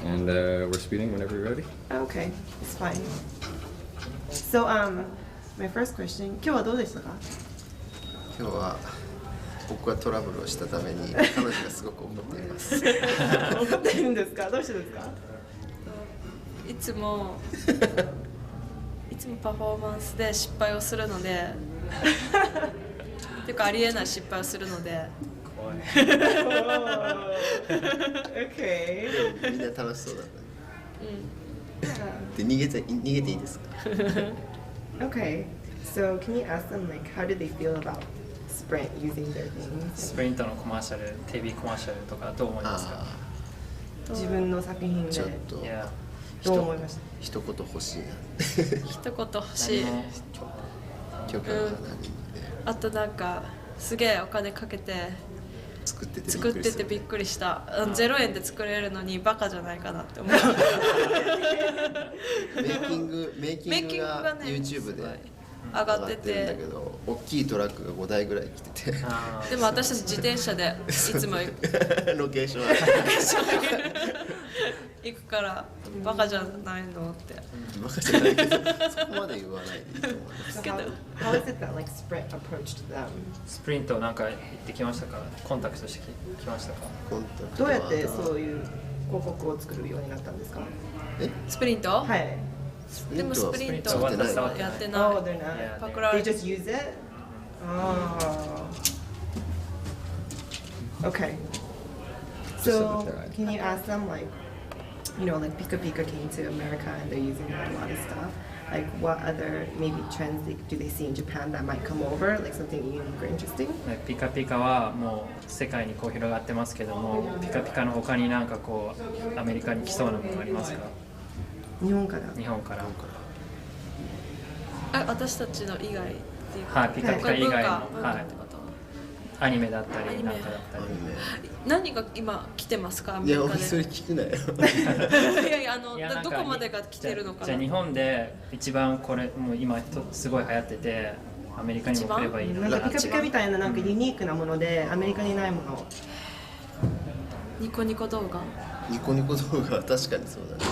And we're speeding whenever you're ready. Okay, it's fine. So, my first question. 今日はどうでしたか？今日は僕はトラブルをしたために彼女がすごく怒っています。怒っているんですか？どうしてですか？いつもパフォーマンスで失敗をするのでっていうかありえない失敗をするので怖い。Okay. みんな楽しそうだったね。で逃げていいですか？ Okay. So, can you ask them like how do they feel about Sprint using their things? スプリントのコマーシャル、テレビコマーシャルとかどう思いますか？自分の作品でちょっといや、どう思いました？一言欲しいな。一言欲しい。許可が何であとなんかすげえお金かけて作っててびっくりした。0円で作れるのにバカじゃないかなって思う。メイキングが YouTube で上がってるんだけて、ど、大きいトラックが5台ぐらい来てて、でも私たち自転車でいつもロケーション行くからバカじゃないのって。バカじゃないけど、そこまで言わないでいいと思います。 So how is it that like Sprint approached them? スプリントなんか行ってきましたか？コンタクトしてきましたか？コンタクトはどうやってそういう広告を作るようになったんですか？スプリント？はい。でもスプリント作ってないはやってない。 Oh, they're not. パクら They れて just use it? Oh. Okay. So, can you ask them like, you know, like Pika Pika came to America and they're using a lot of stuff. Like, what other maybe trends do they see in Japan that might come over? Like something unique or interesting? ピカピカはもう世界にこう広がってますけども、ピカピカの他になんかこうアメリカに来そうなものありますか？日本から。日本から。私たちの以外っていうか、はい、ピカピカ以外の、文化はいってこと？アニメだったアニメりなんかだったり。何が今来てますか？アいや、メリカで。俺それ聞くなよ。いやいやいやなんかどこまでが来てるのかな。じゃあ日本で一番これもう今すごい流行っててアメリカにも来ればいいなんな。かピカピカみたいななんかユニークなものでアメリカにないもの。ニコニコ動画。ニコニコ動画は確かにそうだね。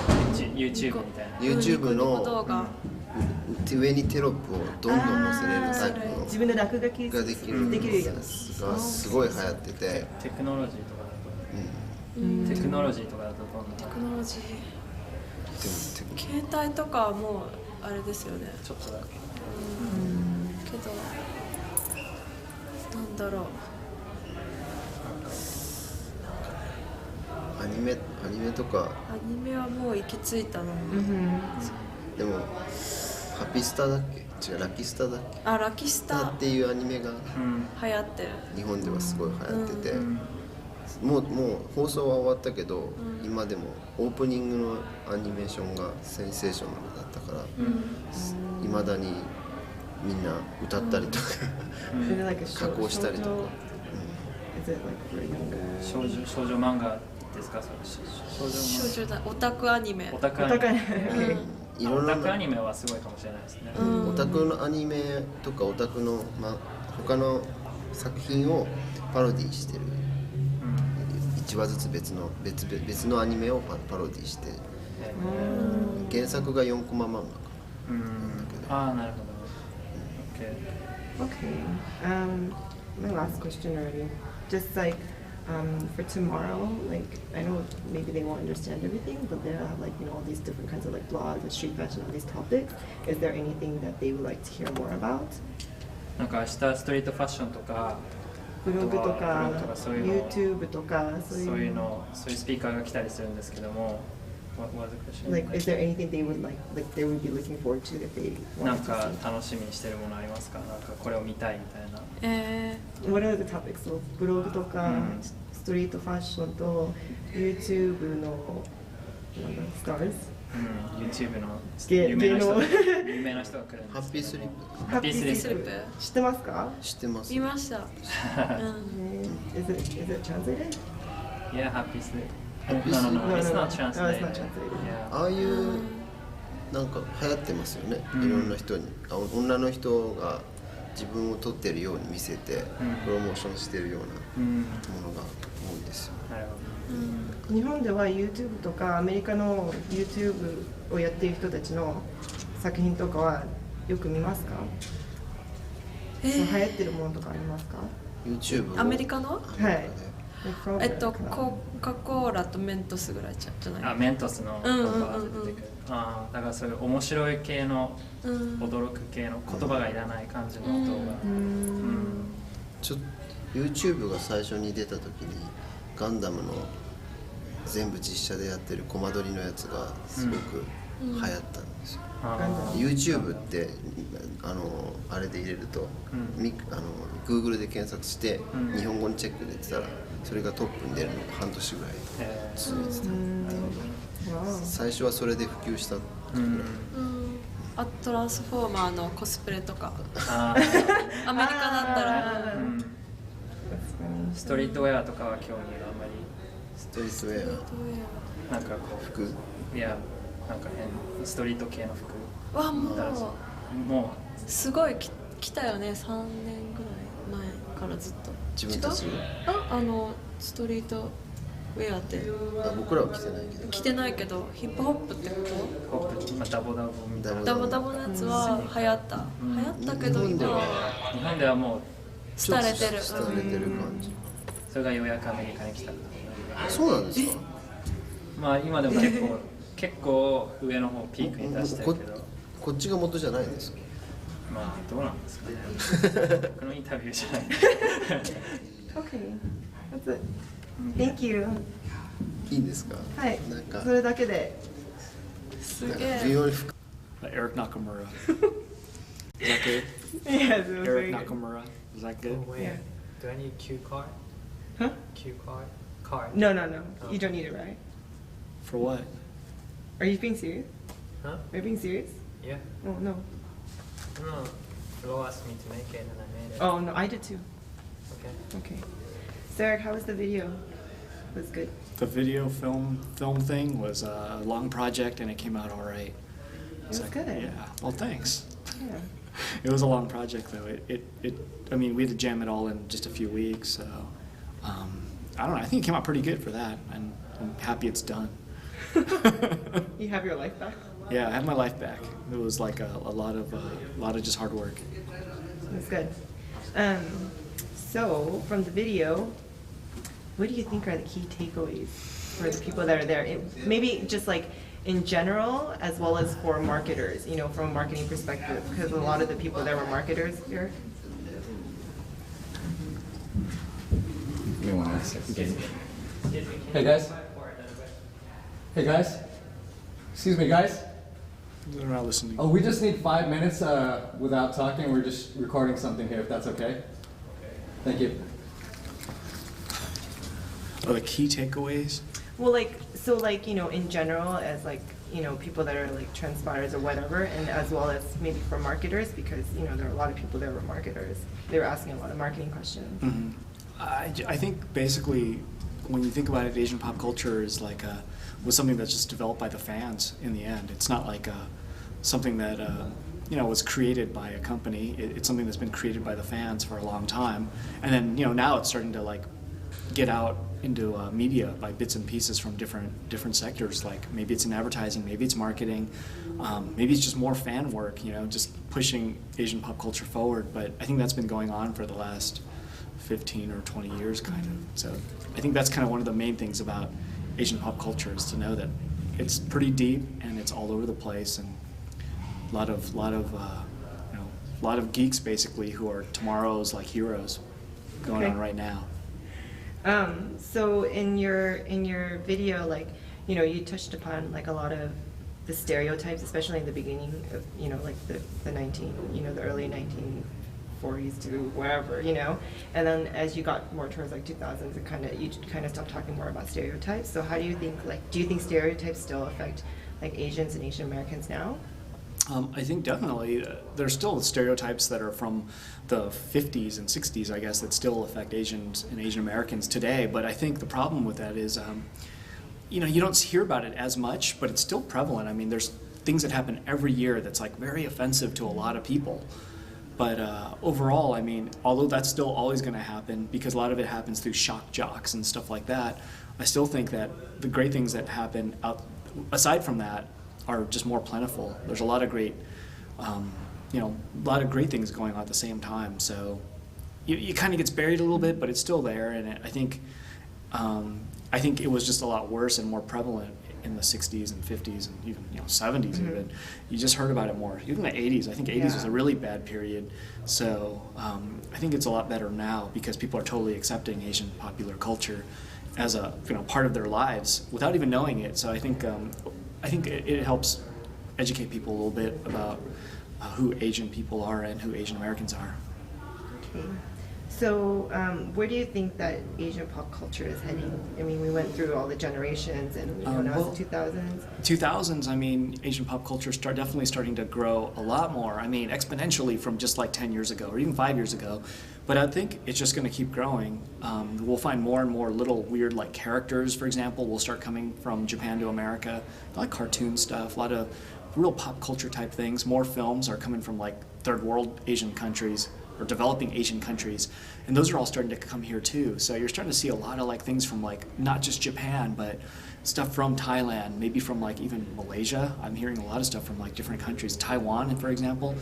YouTube みたいな。YouTube ニコニコ動の画。上にテロップをどんどん載せれるタイプの自分で落書きができるやつがすごい流行ってて、テクノロジーとかだと、テクノロジーとかだとどんなテクノロジー。でも携帯とかはもうあれですよね。ちょっとだけ。けどなんだろう。アニメとか、アニメはもう行き着いたの。でもハピスタだっけ？違う、ラキスタだっけ？あ、ラキスタっていうアニメが流行ってる。日本ではすごい流行ってて、もう放送は終わったけど、今でもオープニングのアニメーションがセンセーショナルだったから、いまだにみんな歌ったりとか、加工したりとか。少女漫画ですか？少女だ、オタクアニメ。オタクアニメ。いろんなオタクアニメはすごいかもしれないですね。オタクのアニメとかオタクの、他の作品をパロディしてる、1話ずつ別のアニメをパロディして、原作が4コマ漫画かな。ああ、なるほど。Okay. My last question already. Just like for tomorrow, like I know maybe they won't understand everything, but they'll have like all these different kinds of like blogs and street fashion, all these topics. Is there anything that they would like to hear more about? なんか明日ストリートファッションとか、ブログとか、そういうの YouTube とか、そういうスピーカーが来たりするんですけども、Like, is there anything they would they would be looking forward to if they なん wanted か to see? 楽しみにしてるものありますか？なんかこれを見たいみたいな。What are the topics? So ブログとか、ストリートファッションと YouTube のstars? YouTube の芸能有名な人が来るんですけど。ハッピースリップ。ハッピースリップ。知ってますか？知ってます。見ました。Is it translated? Yeah, happy sleep. Happy No, sleep. it's not No, it's translated. not translated. Yeah. ああいうなんか流行ってますよね。いろんな人に、女の人が自分を撮ってるように見せて、プロモーションしてるようなものが多いですよ。なるほど。日本では YouTube とかアメリカの YouTube をやっている人たちの作品とかはよく見ますか？流行ってるものとかありますか？ YouTube をアメリカのはい。コカ・コーラとメントスぐらいじゃない？あ、メントスの言葉が出てくる。ああ、だからそういう面白い系の、驚く系の言葉がいらない感じの動画。ちょっと YouTube が最初に出た時にガンダムの全部実写でやってるコマ撮りのやつがすごく流行ったんですよ。YouTube ってあれで入れると、Google で検索して日本語にチェックで言ってたらそれがトップに出るのが半年ぐらい続いてたっていう。最初はそれで普及したぐらい。あ、トランスフォーマーのコスプレとかアメリカだったらストリートウェアとかは興味があんまり。ストリートウェアなんかこう服いや、なんか変ストリート系の服わ、もすごい来たよね。3年ぐらい前からずっと。自分たちストリートウェアって僕らは着てないけど着てないけどヒップホップってこうホップ、ダボダボみたいな。と？ダボダボのやつは流行ったけど日今本ではもう廃れてる。廃れてる感じ。それがようやくアメリカに来た。そうなんですか？まあ今でも結構上の方ピークに達してるけど、こっちが元じゃないんですか？まあどうなんですかね。僕のインタビューじゃない。Okay, that's it. Thank you. いいんですか？はい。なんかそれだけで。すげ微え。妙に深 Eric Nakamura. Is that good? Yes, it was very Eric good. Nakamura. Is that good? Oh, wait. Yeah. Do I need cue card? Huh? Cue card? Card? No. You don't need it, right? For what? Are you being serious? Huh? Are you being serious? Yeah. Oh no. No. Flo asked me to make it and I made it. Oh no, I did too. Okay. Okay. So Eric, how was the video? It was good. The video film thing was a long project and it came out all right. It was good. Yeah. Well, thanks. Yeah. It was a long project though. I mean, we had to jam it all in just a few weeks. So I don't know. I think it came out pretty good for that, and I'm happy it's done. You have your life back? Yeah, I have my life back. It was like a lot of just hard work. That's good. So from the video, what do you think are the key takeaways for the people that are there? Maybe just like in general, as well as for marketers, from a marketing perspective, because a lot of the people there were marketers here. Give me 1 second. Hey guys. Hey guys. Excuse me, guys. They're not listening. Oh, we just need 5 minutes without talking. We're just recording something here, if that's okay. Thank you. Oh, the key takeaways? Well, in general, as people that are like transpirers or whatever, and as well as maybe for marketers, because there are a lot of people that were marketers. They were asking a lot of marketing questions. Mm-hmm. I think basically, when you think about it, Asian pop culture is was something that's just developed by the fans in the end. It's not like something that was created by a company. It's something that's been created by the fans for a long time, and then now it's starting to get out into media by bits and pieces from different sectors. Like maybe it's in advertising, maybe it's marketing, maybe it's just more fan work. Just pushing Asian pop culture forward. But I think that's been going on for the last 15 or 20 years, kind of. So I think that's kind of one of the main things about Asian pop culture, is to know that it's pretty deep and it's all over the place, and a lot of geeks basically who are tomorrow's heroes going on right now. So in your video, you touched upon a lot of the stereotypes, especially in the beginning of the early 1940s to wherever, and then as you got more towards 2000s, you kind of stopped talking more about stereotypes. So how do you think stereotypes still affect Asians and Asian Americans now? I think definitely there's still stereotypes that are from the 50s and 60s, I guess, that still affect Asians and Asian Americans today. But I think the problem with that is, you don't hear about it as much, but it's still prevalent. I mean, there's things that happen every year that's very offensive to a lot of people. But overall, I mean, although that's still always going to happen, because a lot of it happens through shock jocks and stuff like that, I still think that the great things that happen aside from that are just more plentiful. There's a lot of great, a lot of great things going on at the same time. So it kind of gets buried a little bit, but it's still there. And I think it was just a lot worse and more prevalent in the 60s and 50s and even 70s even. You just heard about it more. Even the 80s. I think 80s was a really bad period. So I think it's a lot better now because people are totally accepting Asian popular culture as a part of their lives without even knowing it. So I think it helps educate people a little bit about who Asian people are and who Asian Americans are. Okay. So where do you think that Asian pop culture is heading? I mean, we went through all the generations, and now it's the 2000s. 2000s, I mean, Asian pop culture definitely starting to grow a lot more. I mean, exponentially from just like 10 years ago or even 5 years ago. But I think it's just going to keep growing. We'll find more and more little weird like characters, for example, will start coming from Japan to America. Like cartoon stuff, a lot of real pop culture type things. More films are coming from like third world Asian countries or developing Asian countries, and those are all starting to come here too. So you're starting to see a lot of like things from like not just Japan, but stuff from Thailand, maybe from like even Malaysia. I'm hearing a lot of stuff from like different countries. Taiwan, for example.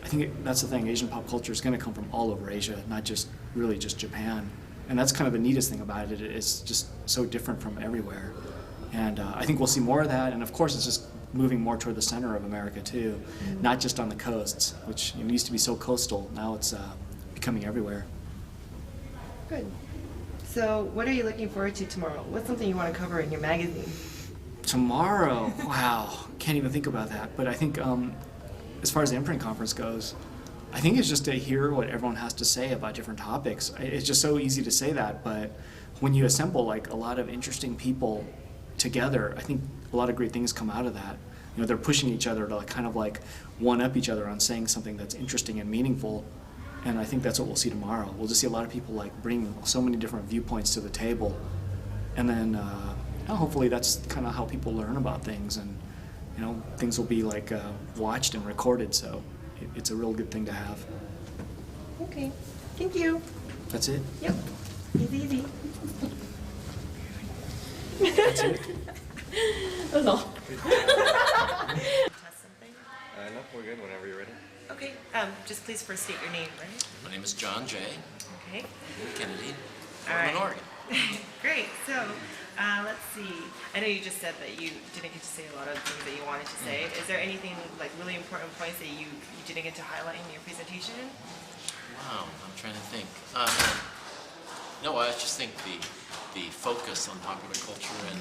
I think that's the thing. Asian pop culture is going to come from all over Asia, not just really just Japan. And that's kind of the neatest thing about it. It's just so different from everywhere. And I think we'll see more of that. And of course, it's just moving more toward the center of America too, not just on the coasts, which used to be so coastal. Now it's becoming everywhere. Good. So what are you looking forward to tomorrow? What's something you want to cover in your magazine? Tomorrow, wow, can't even think about that. But I think as far as the Imprint conference goes, I think it's just to hear what everyone has to say about different topics. It's just so easy to say that, but when you assemble like a lot of interesting people together, I think a lot of great things come out of that. They're pushing each other to like, kind of like one-up each other on saying something that's interesting and meaningful, and I think that's what we'll see tomorrow. We'll just see a lot of people like bring so many different viewpoints to the table, and then hopefully that's kind of how people learn about things, and things will be like watched and recorded, so it's a real good thing to have. Okay, thank you. That's it? Yep, easy. That's it? That's all. Test something? No, we're good whenever you're ready. Okay, just please first state your name, right? My name is John Jay Okay. Kennedy, All from right. Oregon. Great, so let's see. I know you just said that you didn't get to say a lot of things that you wanted to say. Is there anything, like really important points that you didn't get to highlight in your presentation? Wow, I'm trying to think. No, I just think the focus on popular culture and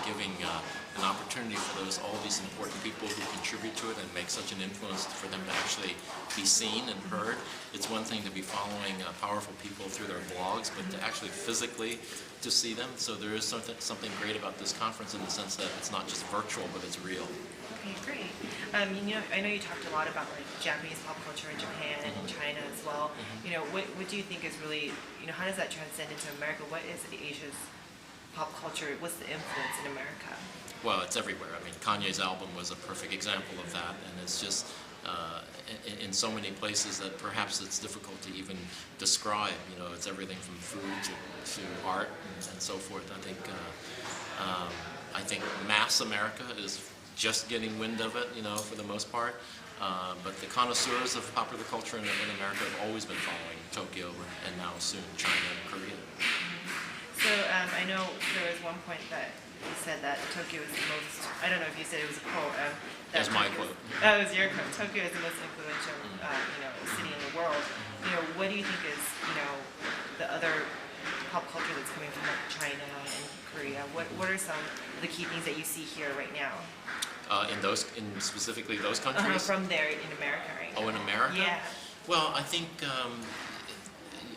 giving an opportunity for all these important people who contribute to it and make such an influence for them to actually be seen and heard. It's one thing to be following powerful people through their blogs, but to actually physically to see them. So there is something great about this conference in the sense that it's not just virtual, but it's real. Okay, great. I know you talked a lot about like Japanese pop culture in Japan and in China as well. What do you think is really, how does that transcend into America? What is Asia's pop culture? What's the influence in America? Well, it's everywhere. I mean, Kanye's album was a perfect example of that, and it's just in so many places that perhaps it's difficult to even describe. It's everything from food to art and so forth. I think mass America is just getting wind of it, for the most part. But the connoisseurs of popular culture in America have always been following Tokyo and now soon China and Korea. So I know there was one point that you said that Tokyo is the most, I don't know if you said it was a quote. That's my quote. That was your quote. Tokyo is the most influential city in the world. What do you think is, the other pop culture that's coming from like China and Korea? What are some of the key things that you see here right now? In specifically those countries? From there in America right now. Oh, in America? Yeah. Well, I think,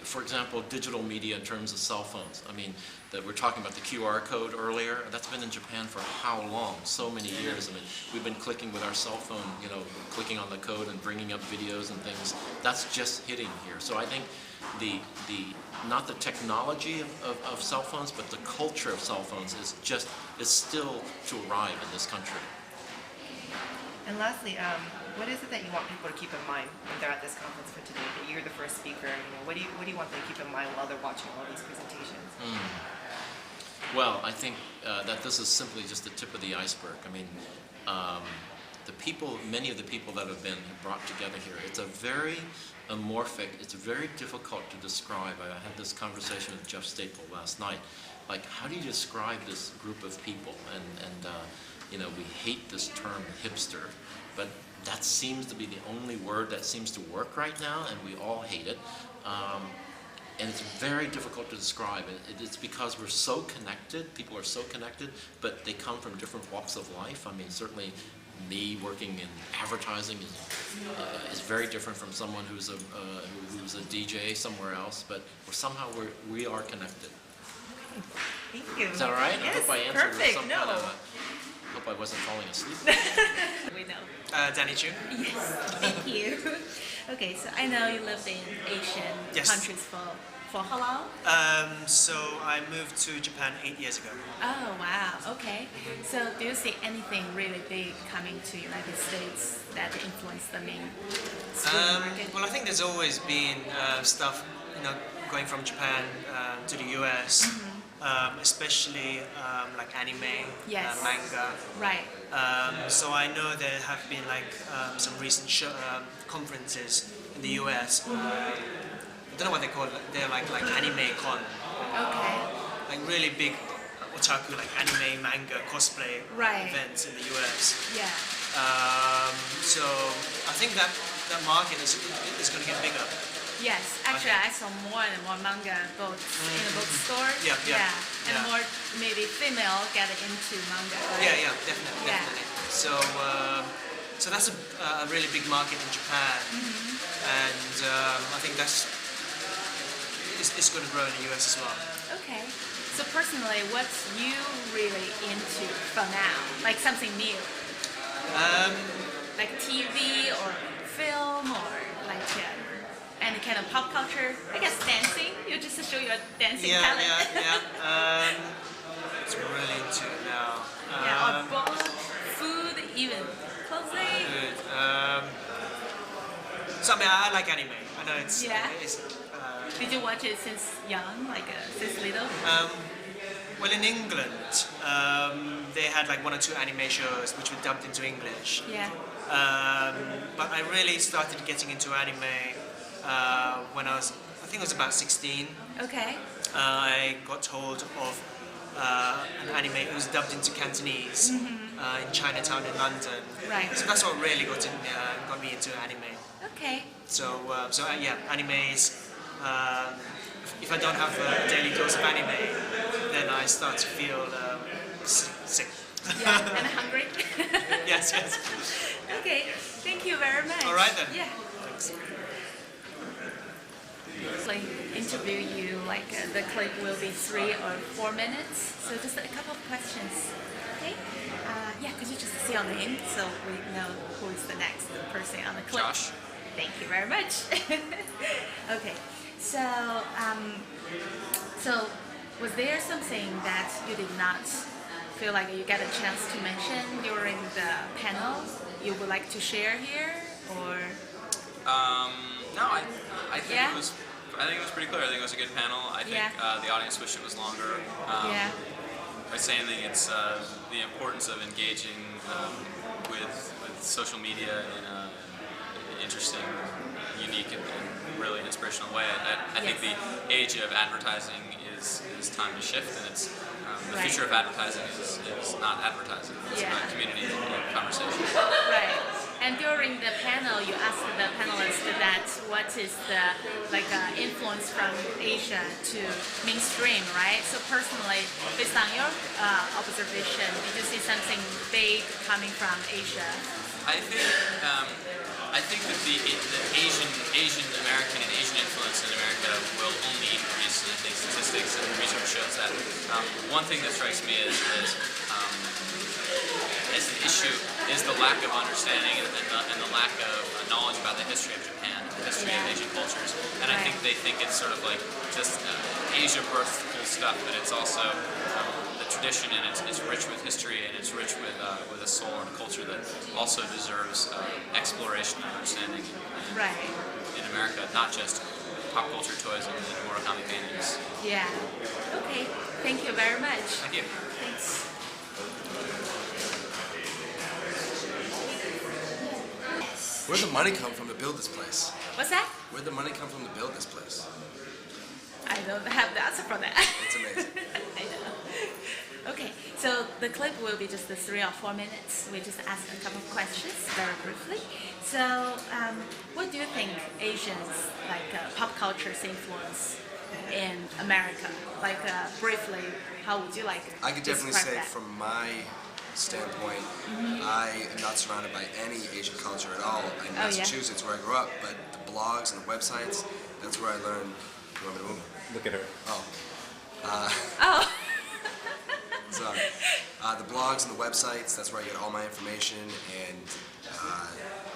for example, digital media in terms of cell phones. I mean, that we're talking about the QR code earlier. That's been in Japan for how long? So many years. I mean, we've been clicking with our cell phone, clicking on the code and bringing up videos and things. That's just hitting here. So I think not the technology of cell phones, but the culture of cell phones is still to arrive in this country. And lastly, what is it that you want people to keep in mind when they're at this conference for today? That you're the first speaker. What do you want them to keep in mind while they're watching all these presentations? Well, I think that this is simply just the tip of the iceberg. I mean, the people, many of the people that have been brought together here, it's a very amorphic, it's very difficult to describe. I had this conversation with Jeff Staple last night. Like, how do you describe this group of people? And you know, we hate this term hipster, but that seems to be the only word that seems to work right now, and we all hate it. And it's very difficult to describe. It's because we're so connected, people are so connected, but they come from different walks of life. I mean, certainly me working in advertising is very different from someone who's a DJ somewhere else, but we are connected. Thank you. Is that all right? Yes, I hope I answered perfect. with some No. kind of hope I wasn't falling asleep. We know. Danny Chu. Yes, thank you. Okay, so I know you lived in Asian Yes. countries for how long? So I moved to Japan 8 years ago. Oh, wow, okay. So do you see anything really big coming to United States that influenced the main market? Well, I think there's always been stuff, you know, going from Japan to the US, especially like anime, Yes. manga. Right. So I know there have been like some recent conferences in the US. I don't know what they call it. They're like anime con. Okay. Like really big otaku, like anime, manga, cosplay Right. events in the US. Yeah. So I think that market is going to get bigger. Yes, actually, I saw more and more manga books in the bookstore. Yeah, yeah, And yeah. more maybe female get into manga. Right? Yeah, definitely, Yeah. definitely. So that's a really big market in Japan, and I think it's going to grow in the US as well. Okay. So personally, what's you really into for now? Like something new? Like TV or film or like any kind of pop culture? I guess dancing. You just show your dancing talent. It's really into it now. Yeah, or both food, even clothing. Good. So I mean, I like anime. I know it's. Yeah. It's, Did you watch it since young, like since little? well, in England, they had like 1 or 2 anime shows which were dubbed into English. Yeah. But I really started getting into anime when I think it was about 16. Okay. I got told of an anime. It was dubbed into Cantonese in Chinatown in London. Right. So that's what really got me into anime. Okay. So yeah, anime is. If I don't have a daily dose of anime, then I start to feel sick. Yeah, and hungry. Yes. Okay. Thank you very much. All right then. Yeah. Thanks. Like interview you, like the clip will be 3 or 4 minutes. So just a couple of questions. Okay. Yeah. Could you just say your name so we know who is the next person on the clip? Josh. Thank you very much. Okay. So, was there something that you did not feel like you get a chance to mention during the panel you would like to share here, or? No, I think Yeah? it was. I think it was pretty clear. I think it was a good panel. I think Yeah. the audience wished it was longer. Yeah. If I say anything, it's the importance of engaging with social media in an interesting, unique, and really inspirational way. I think the age of advertising is time to shift, and it's the future of advertising is not advertising. It's Yeah. about community and conversation. Right. And during the panel, you asked the panelists that what is the influence from Asia to mainstream, right? So personally, based on your observation, did you see something big coming from Asia? I think that the Asian American and Asian influence in America will only increase. And I think statistics and research shows that. One thing that strikes me as an issue is the lack of understanding and the lack of knowledge about the history of Japan, the history of Asian cultures. And I think they think it's sort of like just Asia birthed cool stuff, but it's also the tradition, and it's rich with history, and it's rich with a soul and a culture that also deserves exploration and understanding Right. in America, not just pop culture toys and origami paintings. Yeah. Okay. Thank you very much. Thank you. Thanks. Where'd the money come from to build this place? What's that? Where'd the money come from to build this place? I don't have the answer for that. It's amazing. I know. Okay, so the clip will be just the 3 or 4 minutes. We just ask a couple of questions very briefly. So, what do you think Asians, like pop culture's influence in America? Like briefly, how would you like I could definitely describe say that? from my standpoint, I am not surrounded by any Asian culture at all. In yeah? Massachusetts, where I grew up, but the blogs and the websites, that's where I learned. You want me to move? Look at her. Oh. Oh. Sorry. The blogs and the websites, that's where I get all my information, and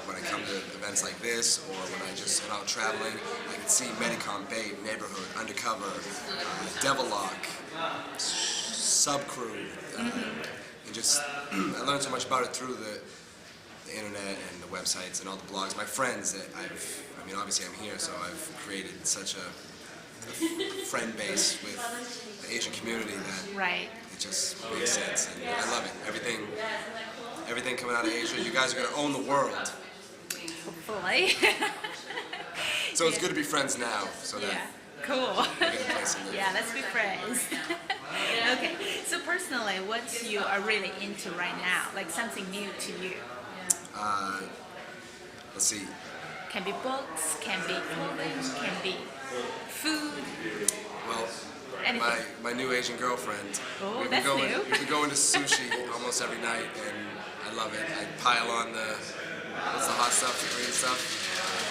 when I come to events like this, or when I just am out traveling, I can see Medicom, Babe, Neighborhood, Undercover, Devilock, Subcrew, and just, I learned so much about it through the internet and the websites and all the blogs. My friends that I mean, obviously I'm here, so I've created such a friend base with the Asian community that Right. it just makes sense, and I love it. Everything coming out of Asia, you guys are going to own the world. Hopefully. So it's good to be friends now, so that Yeah. Cool. we get a place to live. Yeah, let's be friends. Okay, so personally, what you are really into right now? Like something new to you? Let's see. Can be books, can be clothing, can be food. Well, Anything. my new Asian girlfriend. Oh, we've that's been going, new. We've been going to sushi almost every night, and I love it. I pile on the what's the hot stuff, the green stuff.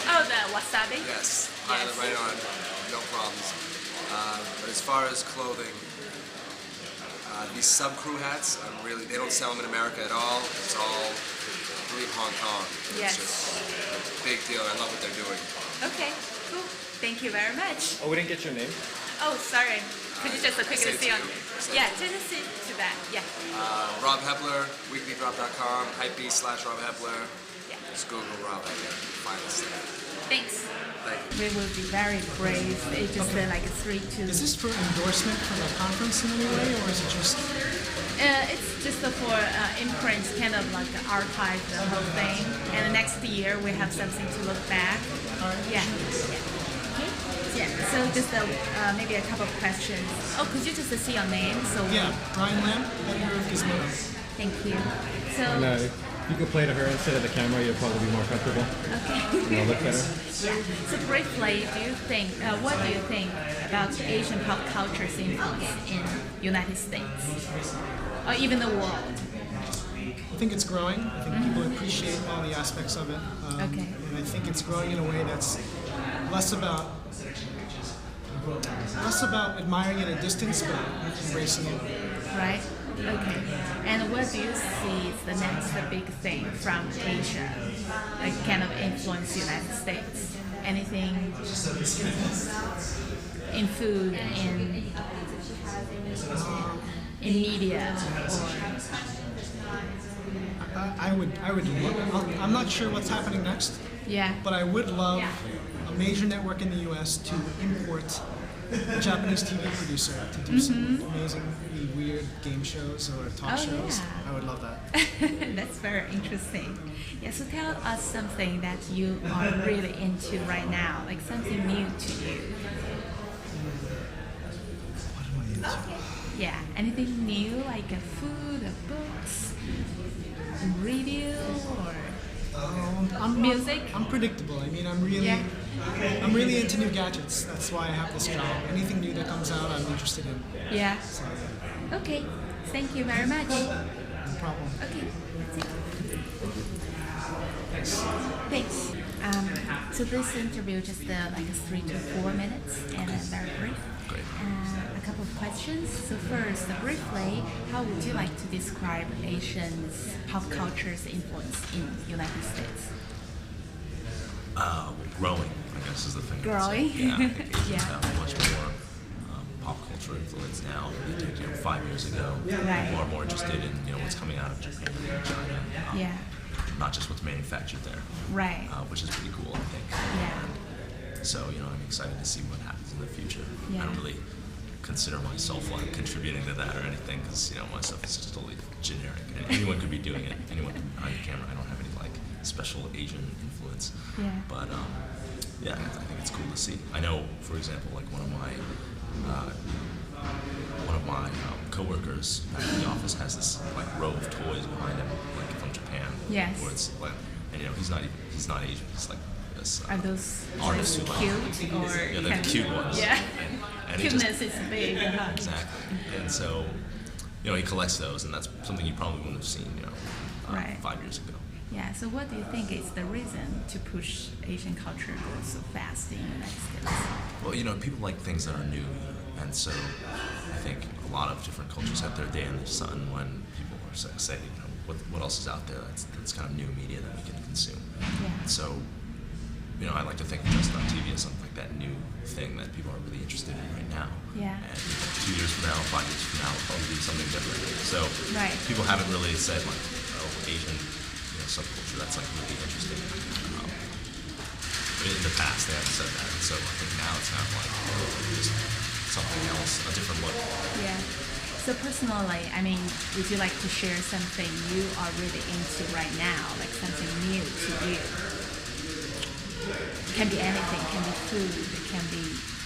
Oh, the wasabi? Yes, pile it right on, no problems. But as far as clothing, these Subcrew hats, they don't sell them in America at all. It's all, I believe, Hong Kong. Yes. It's just a big deal. I love what they're doing. Okay, cool. Thank you very much. Oh, we didn't get your name? Oh, sorry. Could you just quickly Say it see to on? you. Yeah, just see to that. Yeah. Rob Hepler, weeklydrop.com, hypebeast/Rob Hepler. Yeah. Just Google Rob Hepler. Find us there. Thanks. Thank you. We will be very brave. It's just like a 3 2. Is this for endorsement for the conference in any way, or is it just? It's just for Imprint, kind of like archive the whole thing. And next year we have something to look back. Yeah. Okay. Yeah. So just maybe a couple of questions. Oh, could you just see your name? So Yeah, Brian Lamb, editor of Gizmodo. Thank you. So And if you could play to her instead of the camera, you'll probably be more comfortable. okay. It'll look better. Yeah. So briefly, what do you think about Asian pop culture's influence in United States or even the world? I think it's growing. I think people appreciate all the aspects of it. Okay. And I think it's growing in a way that's less about admiring it at a distance, but embracing it. Right? Okay. And what do you see is the next big thing from Asia, like kind of influence the United States? Anything in food, in media, I'm not sure what's happening next, yeah. but I would love a major network in the U.S. to import a Japanese TV producer to do some amazingly weird game shows or talk shows. Yeah. I would love that. That's very interesting. Yeah, so tell us something that you are really into right now, like something new to you. What am I into? Yeah, anything new, like a food, or books, review, or music? I'm predictable. I mean, I'm really into new gadgets. That's why I have this job. Anything new that comes out, I'm interested in. Yeah. So, Okay, thank you very much. no problem. Okay, that's it. Thanks. So this interview just like 3 to 4 minutes and very brief. Great. A couple of questions. So first, briefly, how would you like to describe Asian's pop culture's influence in the United States? Growing, I guess, is the thing. Growing? Yeah, I think Asians Yeah. have much more pop culture influence now than they did 5 years ago. Right. People are more interested in what's coming out of Japan and China, Yeah. not just what's manufactured there. Right. Which is pretty cool, I think. Yeah. So I'm excited to see what happens in the future. Yeah. I don't really consider myself like contributing to that or anything because my stuff is just totally generic and anyone could be doing it. Anyone behind the camera. I don't have any like special Asian influence. Yeah. But yeah, I think it's cool to see. I know, for example, like one of my coworkers back in the office has this like row of toys behind him, like from Japan. Yes. Where it's like, and he's not Asian. He's like this Are those artist who cute or yeah, they're the cute ones. Yeah. And Cuteness is big. Exactly. And so, he collects those, and that's something you probably wouldn't have seen, Right. 5 years ago. Yeah. So what do you think is the reason to push Asian culture go so fast in the United States? Well, people like things that are new, and so I think a lot of different cultures have their day in the sun when people are say, what else is out there that's kind of new media that we can consume. Yeah. So, I like to think of Just on TV as something like that new thing that people are really interested in right now. Yeah. And 2 years from now, 5 years from now, it'll probably be something different. So Right. people haven't really said like, Asian subculture, that's like really interesting. In the past, they haven't said that. So I think now it's kind of like just something else, a different look. Yeah. So personally, would you like to share something you are really into right now, like something new to you? It can be anything, it can be food, it can be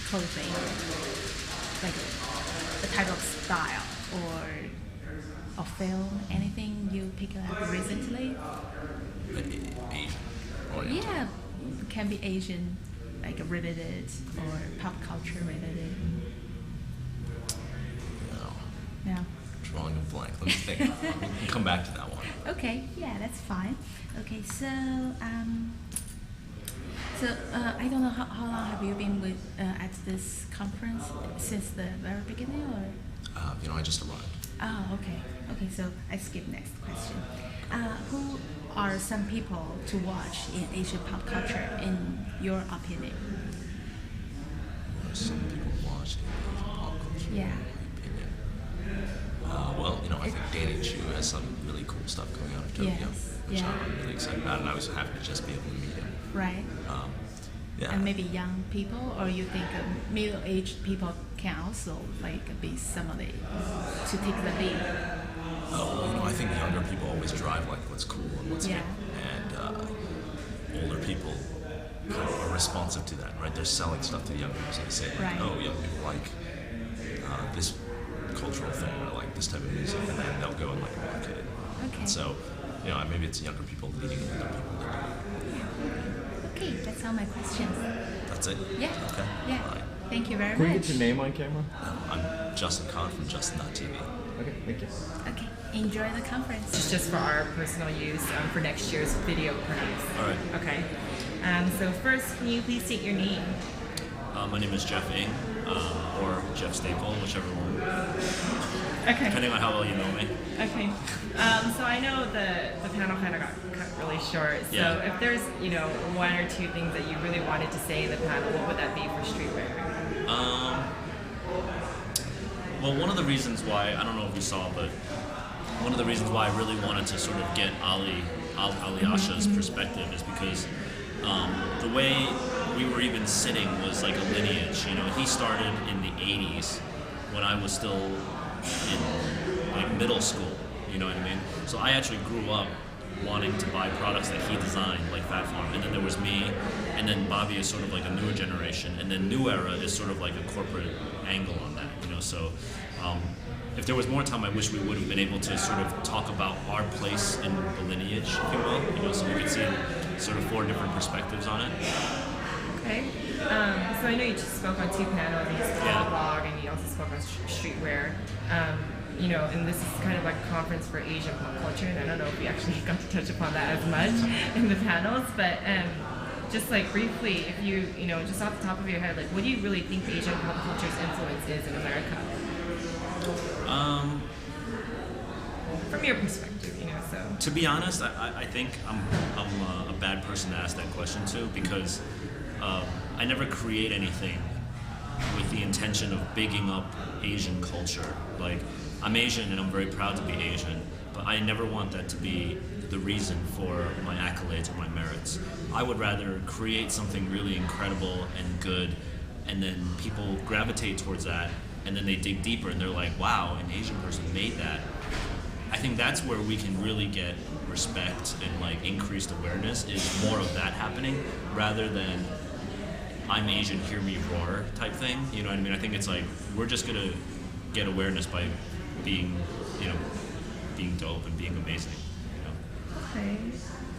clothing, like a type of style or a film, anything you pick up recently? Asian oriented. Yeah, it can be Asian, like related or pop culture related. No. Drawing a blank. Let me think. We can come back to that one. Okay, yeah, that's fine. Okay, so I don't know how long have you been with at this conference, since the very beginning, or? I just arrived. Oh, okay. Okay, so I skip next question. Who are some people to watch in Asian pop culture, in your opinion? What are some people watching Asian pop culture? Yeah. Well, I think Danny Chu has some really cool stuff going on in Tokyo, which I'm really excited about, and I was happy to just be able to meet him. Right. Yeah. And maybe young people, or you think middle-aged people can also be somebody to take the lead? Well, I think younger people always drive like what's cool and what's hip, and older people kind of are responsive to that, right? They're selling stuff to the young people, so they say, like, oh, young people like this cultural thing, or like this type of music, and then they'll go and market it. Okay. And so, maybe it's younger people leading older people to do it. Okay, that's all my questions. That's it? Yeah. Okay. Yeah. All right. Thank you very Can we much. get your name on camera? I'm Justin Kahn from Justin.tv. Okay, thank you. Okay, enjoy the conference. It's just for our personal use for next year's video prints. All right. Okay. So first, can you please state your name? My name is Jeff Ng, or Jeff Staple, whichever one. Okay. Depending on how well you know me. Okay. So I know the panel kind of got cut really short. So if there's, one or two things that you really wanted to say in the panel, what would that be for streetwear? Well, one of the reasons why, I don't know if you saw, but one of the reasons why I really wanted to sort of get Ali Asha's perspective is because the way we were even sitting was like a lineage. He started in the 80s when I was still in middle school, you know what I mean? So I actually grew up wanting to buy products that he designed, like Fat Farm, and then there was me, and then Bobby is sort of like a newer generation, and then New Era is sort of like a corporate angle on that, so if there was more time, I wish we would have been able to sort of talk about our place in the lineage, if you will, so we could see sort of 4 different perspectives on it. Okay. So I know you just spoke on 2 panels, you spoke on blog, and you also spoke on streetwear. And this is kind of like a conference for Asian pop culture, and I don't know if we actually got to touch upon that as much in the panels, but just briefly, if you, just off the top of your head, what do you really think Asian pop culture's influence is in America? From your perspective, so. To be honest, I think I'm a bad person to ask that question to, because I never create anything with the intention of bigging up Asian culture. I'm Asian and I'm very proud to be Asian, but I never want that to be the reason for my accolades or my merits. I would rather create something really incredible and good, and then people gravitate towards that, and then they dig deeper and they're like, wow, an Asian person made that. I think that's where we can really get respect and like increased awareness, is more of that happening rather than I'm Asian, hear me roar type thing. You know what I mean? I think it's like we're just gonna get awareness by being, you know, being dope and being amazing. You know? Okay.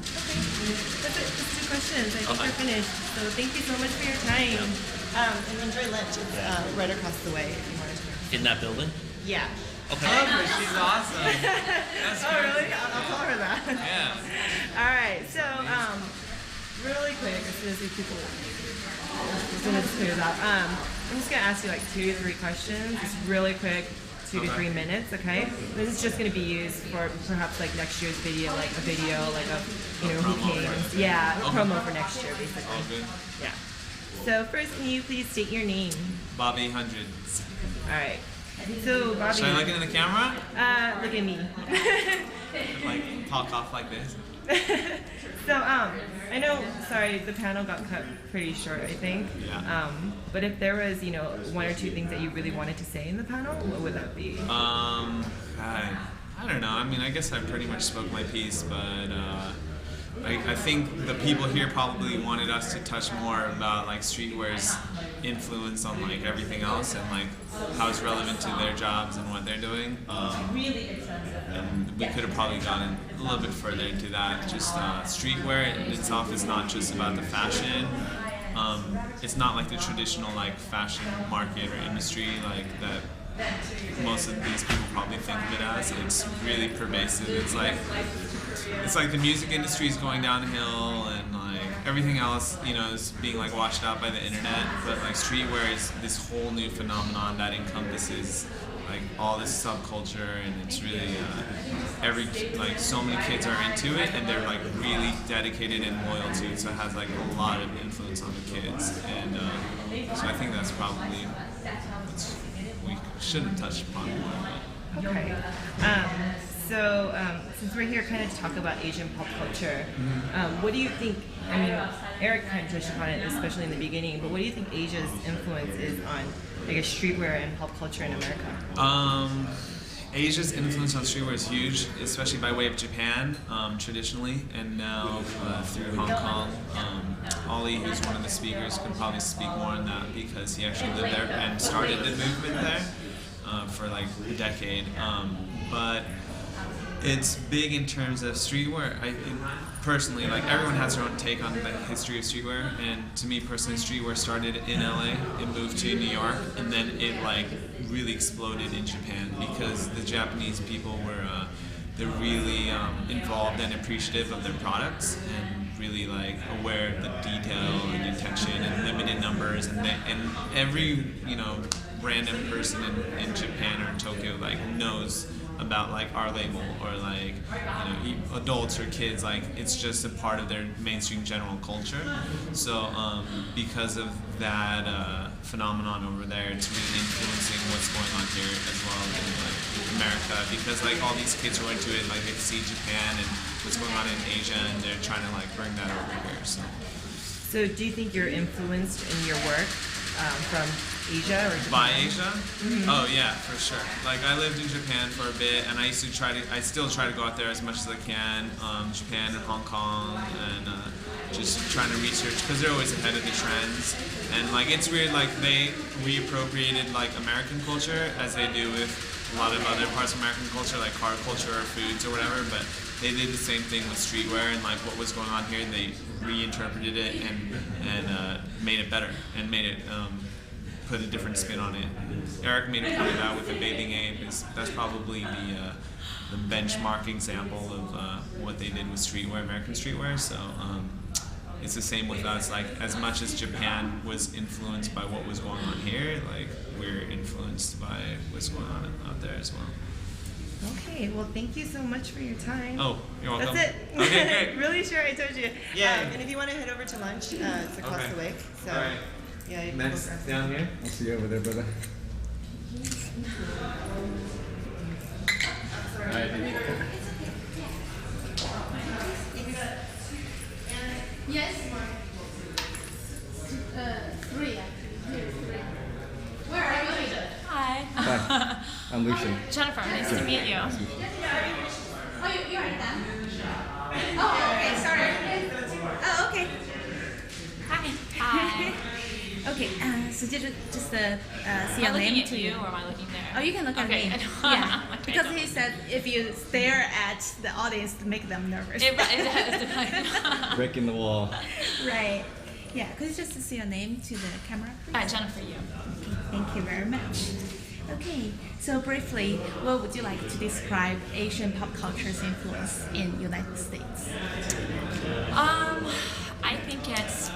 That's it. Just 2 questions. I think we're finished. So thank you so much for your time. And enjoy lunch. It's right across the way if you want to. In that building? Yeah. Okay. She's awesome. That's oh, really? I'll tell her that. Yeah. All right. So, really quick, as soon as this clears out, I'm just gonna ask you like 2 to 3 questions. Just really quick, 2 to 3 minutes. Okay. This is just gonna be used for perhaps like next year's video, like a video, like a who came. Yeah, promo for next year, basically. All good. Yeah. So first, can you please state your name? Bobby Hundreds. All right. So Bobby. Should I look in the camera? Look at me. Like talk off like this. So I know. Sorry, the panel got cut pretty short, I think. Yeah. But if there was, 1 or 2 things that you really wanted to say in the panel, what would that be? God, I don't know. I mean, I guess I pretty much spoke my piece, but I think the people here probably wanted us to touch more about like streetwear's influence on like everything else and like how it's relevant to their jobs and what they're doing. And we could have probably gotten a little bit further into that. Just streetwear in itself is not just about the fashion. It's not like the traditional like fashion market or industry like that most of these people probably think of it as. It's really pervasive. It's like the music industry is going downhill and like everything else, is being like washed out by the internet. But like streetwear is this whole new phenomenon that encompasses like all this subculture, and it's really so many kids are into it and they're like really dedicated and loyal to it. So it has like a lot of influence on the kids, and so I think that's probably what we should have touched upon more. Okay. So since we're here kind of to talk about Asian pop culture, what do you think, I mean, Eric kind of touched upon it, especially in the beginning, but what do you think Asia's influence is on, I guess, streetwear and pop culture in America? Asia's influence on streetwear is huge, especially by way of Japan, traditionally, and now through Hong Kong. Ollie, who's one of the speakers, could probably speak more on that because he actually lived there and started the movement there for like a decade. But it's big in terms of streetwear. I think personally, like everyone has their own take on the history of streetwear, and to me personally, streetwear started in LA, it moved to New York, and then it like really exploded in Japan because the Japanese people were they're really involved and appreciative of their products and really like aware of the detail and intention and limited numbers, and every random person in Japan or in Tokyo like knows about like our label, or like adults or kids, like it's just a part of their mainstream general culture. So because of that phenomenon over there, it's really influencing what's going on here as well in like America, because like all these kids who are into it, like they see Japan and what's going on in Asia, and they're trying to like bring that over here. So do you think you're influenced in your work from Asia or Japan? By Asia? Mm-hmm. Oh yeah, for sure. Like I lived in Japan for a bit, and I still try to go out there as much as I can. Japan and Hong Kong, and just trying to research because they're always ahead of the trends. And like it's weird, like they reappropriated like American culture as they do with a lot of other parts of American culture, like car culture or foods or whatever. But they did the same thing with streetwear, and like what was going on here, they reinterpreted it and made it better and made it put a different spin on it. Eric made a point out with the bathing ape. That's probably the benchmark example of what they did with streetwear, American streetwear. So it's the same with us. Like as much as Japan was influenced by what was going on here, like we're influenced by what's going on out there as well. Okay, well, thank you so much for your time. Oh, you're welcome. That's it. Okay, great. Really sure I told you. Yeah. And if you want to head over to lunch, it's across the way. So, all right. Yeah, you can Next, down here. I'll see you over there, brother. All right, thank you. Lucian. Jennifer, nice to meet you. Oh, you already done? Oh, okay, sorry. Oh, okay. Hi. Hi. Okay, so just see your name At you, or am I looking there? Oh, you can look at Okay. me. Yeah, Okay, because he said if you stare at the audience, to make them nervous. Breaking the wall. Right. Yeah, could you just see your name to the camera, please? Jennifer, you. Okay, thank you very much. Okay, so briefly, what would you like to describe Asian pop culture's influence in United States? I think it's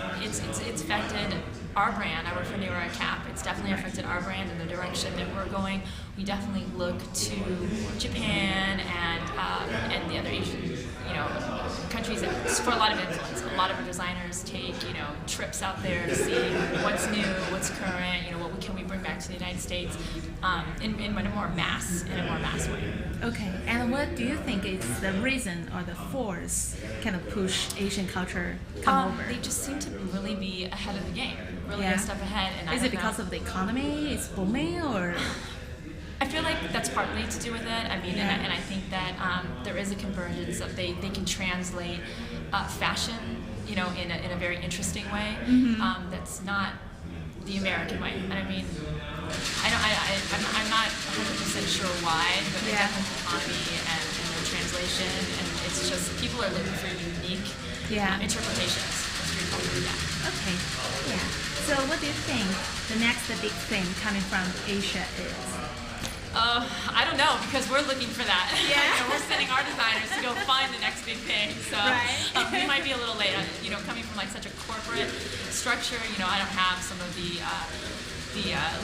affected our brand. I work for New York Cap. It's definitely affected our brand and the direction that we're going. We definitely look to Japan and the other Asian, countries for a lot of influence. A lot of our designers take, trips out there to see what's new, what's current, what can we bring back to the United States in a more mass way. Okay, and what do you think is the reason or the force kind of push Asian culture come over? They just seem to really be ahead of the game, really Yeah. a step ahead. And Is it because of the economy? It's booming, or? I feel like that's partly to do with it. I mean, Yeah. and I think that there is a convergence of they can translate fashion, in a very interesting way. That's not the American way. And I mean, I'm not 100% sure why, but I definitely the economy and the translation, and it's just people are looking for unique interpretations of street culture. Yeah. Okay. Yeah. So, what do you think the next big thing coming from Asia is? I don't know, because we're looking for that. Yeah. We're sending our designers to go find the next big thing. So we might be a little late. Coming from such a corporate structure, I don't have some of the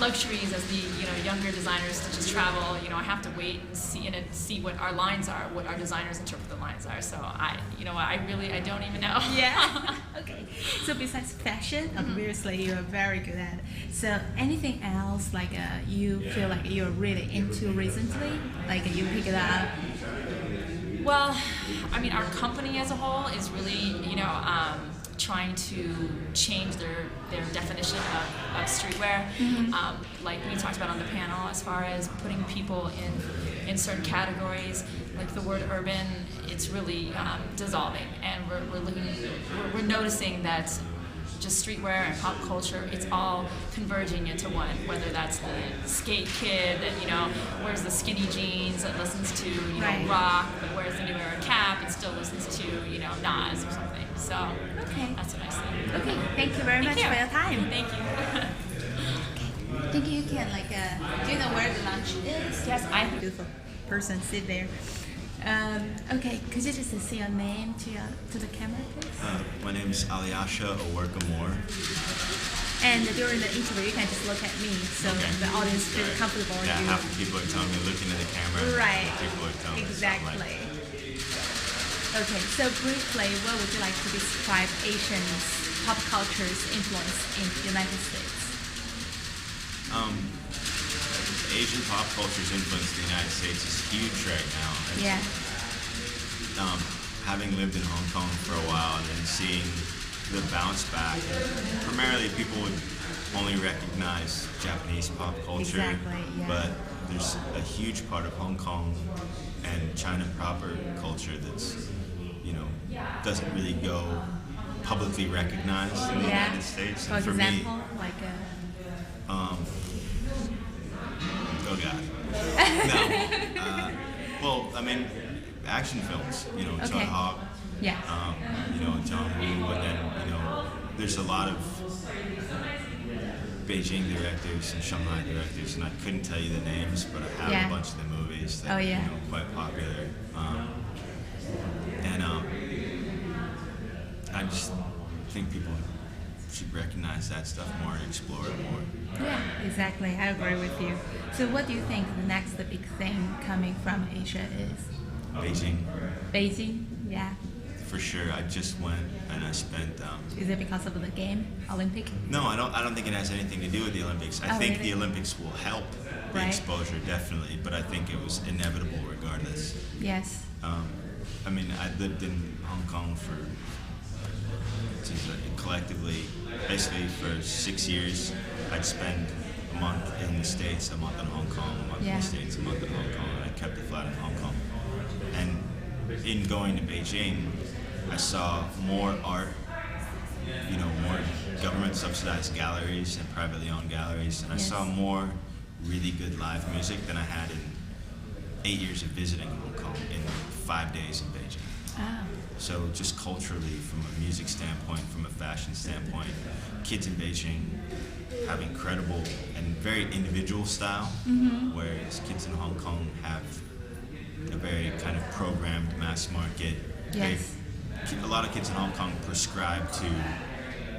luxuries as the younger designers to just travel. I have to wait and see what our lines are, what our designers interpret the lines are. So I don't even know. Yeah. Okay. So besides fashion, obviously you're very good at it. So anything else you feel like you're really into recently? Like you pick it up? Well, I mean, our company as a whole is really, trying to change their definition of streetwear. Like we talked about on the panel, as far as putting people in certain categories, like the word urban, it's really dissolving, and we're noticing that just streetwear and pop culture, it's all converging into one, whether that's the skate kid that, wears the skinny jeans that listens to, rock, but wears the New Era cap and still listens to, Nas or something. So that's what I see. Okay, thank you very much for your time. Thank you. I think you can do you know where the lunch is? Yes, I do. Beautiful person sit there. Okay, could you just say your name to the camera, please? My name is Alyasha Owerkamore. And during the interview, you can just look at me, so the audience feels comfortable. Yeah, half the people are telling me looking at the camera. Right. People are telling Exactly. Okay, so briefly, what would you like to describe Asian pop culture's influence in the United States? Asian pop culture's influence in the United States is huge right now. Yeah. Having lived in Hong Kong for a while and then seeing the bounce back, primarily people would only recognize Japanese pop culture, but there's a huge part of Hong Kong and China proper culture that's, doesn't really go publicly recognized in the United States. For example, me, oh God. No. Well, I mean, action films, John Hawk, John Woo, and then, there's a lot of Beijing directors and Shanghai directors, and I couldn't tell you the names, but I have a bunch of the movies that are quite popular. And I just think people should recognize that stuff more and explore it more. Yeah, exactly. I agree with you. So what do you think the next big thing coming from Asia is? Beijing. Beijing, yeah. For sure. I just went and I spent. Is it because of the game, Olympic? No, I don't think it has anything to do with the Olympics. I think the Olympics will help the exposure, definitely, but I think it was inevitable regardless. Yes. I mean, I lived in Hong Kong for collectively, basically for 6 years. I'd spend a month in the States, a month in Hong Kong, a month in Yeah. the States, a month in Hong Kong, and I kept a flat in Hong Kong. And in going to Beijing, I saw more art, more government subsidized galleries and privately owned galleries, and I saw more really good live music than I had in 8 years of visiting Hong Kong in 5 days in Beijing. Ah. So just culturally, from a music standpoint, from a fashion standpoint, kids in Beijing have incredible and very individual style, whereas kids in Hong Kong have a very kind of programmed mass market. Yes. A lot of kids in Hong Kong prescribe to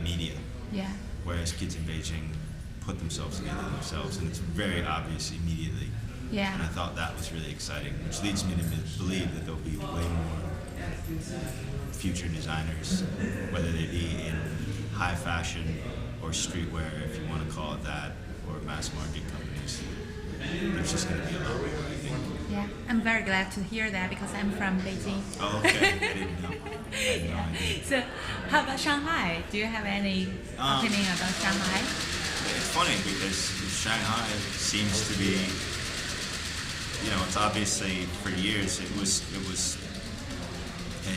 media, Yeah. whereas kids in Beijing put themselves together themselves, and it's very obvious immediately. Yeah. And I thought that was really exciting, which leads me to believe that there'll be way more future designers, whether they be in high fashion or streetwear, if you want to call it that, or mass market companies. There's just going to be a lot more, I think. Yeah, I'm very glad to hear that because I'm from Beijing. Oh, okay. I didn't know. I had no idea. So, how about Shanghai? Do you have any opinion about Shanghai? It's funny because Shanghai seems to be, it's obviously for years it was a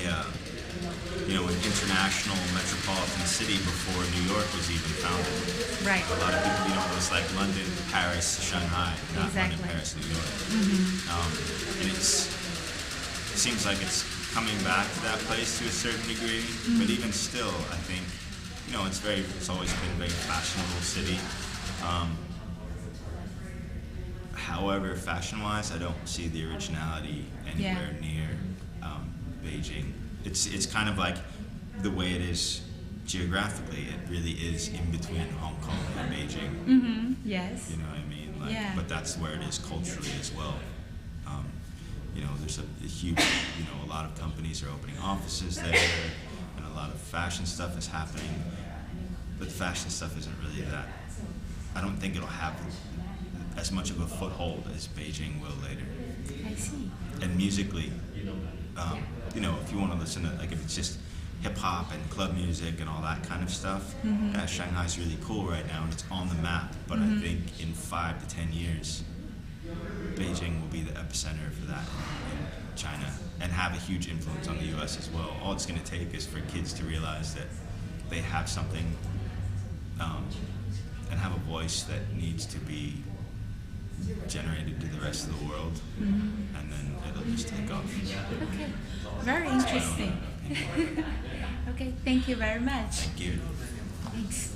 an international metropolitan city before New York was even founded. Right. A lot of people, it was like London, Paris, Shanghai, not Exactly. London, Paris, New York. And it seems like it's coming back to that place to a certain degree, but even still, I think, it's always been a very fashionable city. However, fashion-wise, I don't see the originality anywhere near Beijing. It's kind of like the way it is geographically. It really is in between Hong Kong and Beijing. Yes. You know what I mean? But that's where it is culturally as well. There's a huge, a lot of companies are opening offices there, and a lot of fashion stuff is happening. But fashion stuff isn't really that. I don't think it'll have as much of a foothold as Beijing will later. I see. And musically, if you want to listen to, if it's just hip hop and club music and all that kind of stuff, yeah, Shanghai's really cool right now and it's on the map. But I think in 5 to 10 years, Beijing will be the epicenter for that in China and have a huge influence on the U.S. as well. All it's going to take is for kids to realize that they have something and have a voice that needs to be generated to the rest of the world, and then it'll just take off. Okay, very interesting. Okay, thank you very much. Thank you. Thanks.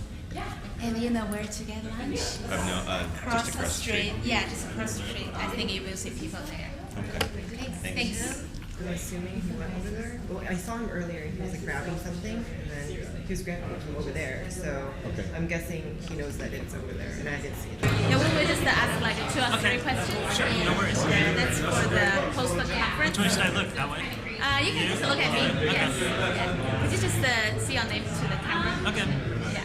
And you know where to get lunch? Just across the street. Yeah, just across the street. I think you will see people there. Okay. Thanks. I'm assuming he went over there. Well, I saw him earlier. He was grabbing something, and then he was grabbing it from over there. So I'm guessing he knows that it's over there, and I didn't see it. Yeah, we will just ask like 2 or 3 questions. Sure, no worries. Yeah, that's for the poster conference. Which way should I look? That way? You can just look at me. Yes. Yeah. Could you just see your name to the camera? Okay.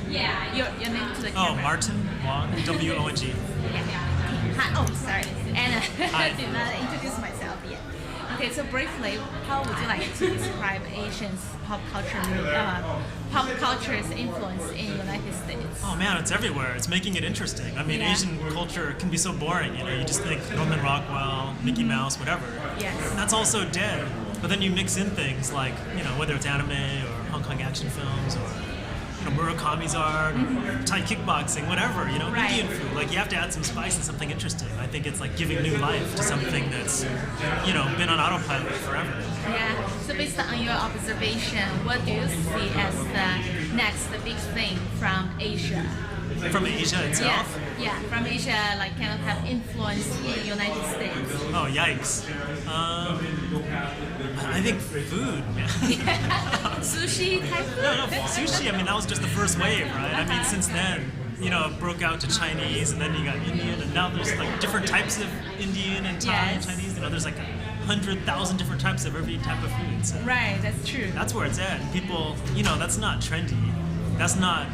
Yeah. Your name to the camera. Oh, Martin Wong, W-O-N-G. Yeah. Hi. Oh, sorry. And I did not introduce myself yet. Okay, so briefly, how would you like to describe Asians' pop culture's influence in the United States? Oh man, it's everywhere. It's making it interesting. I mean, Asian culture can be so boring. You just think Norman Rockwell, Mickey Mouse, whatever. Yes. And that's all so dead. But then you mix in things like, whether it's anime or Hong Kong action films or Murakami's art, or Thai kickboxing, whatever, Right. Indian food. Like, you have to add some spice and something interesting. I think it's like giving new life to something that's, been on autopilot forever. Yeah. So based on your observation, what do you see as the next big thing from Asia? From Asia itself? Yeah, from Asia, kind of have influence in United States. Oh, yikes. I think food. Sushi type food? No, sushi, that was just the first wave, right? I mean, since then, it broke out to Chinese, and then you got Indian, and now there's different types of Indian and Thai and Chinese. There's 100,000 different types of every type of food. So right, that's true. That's where it's at. People, that's not trendy. That's not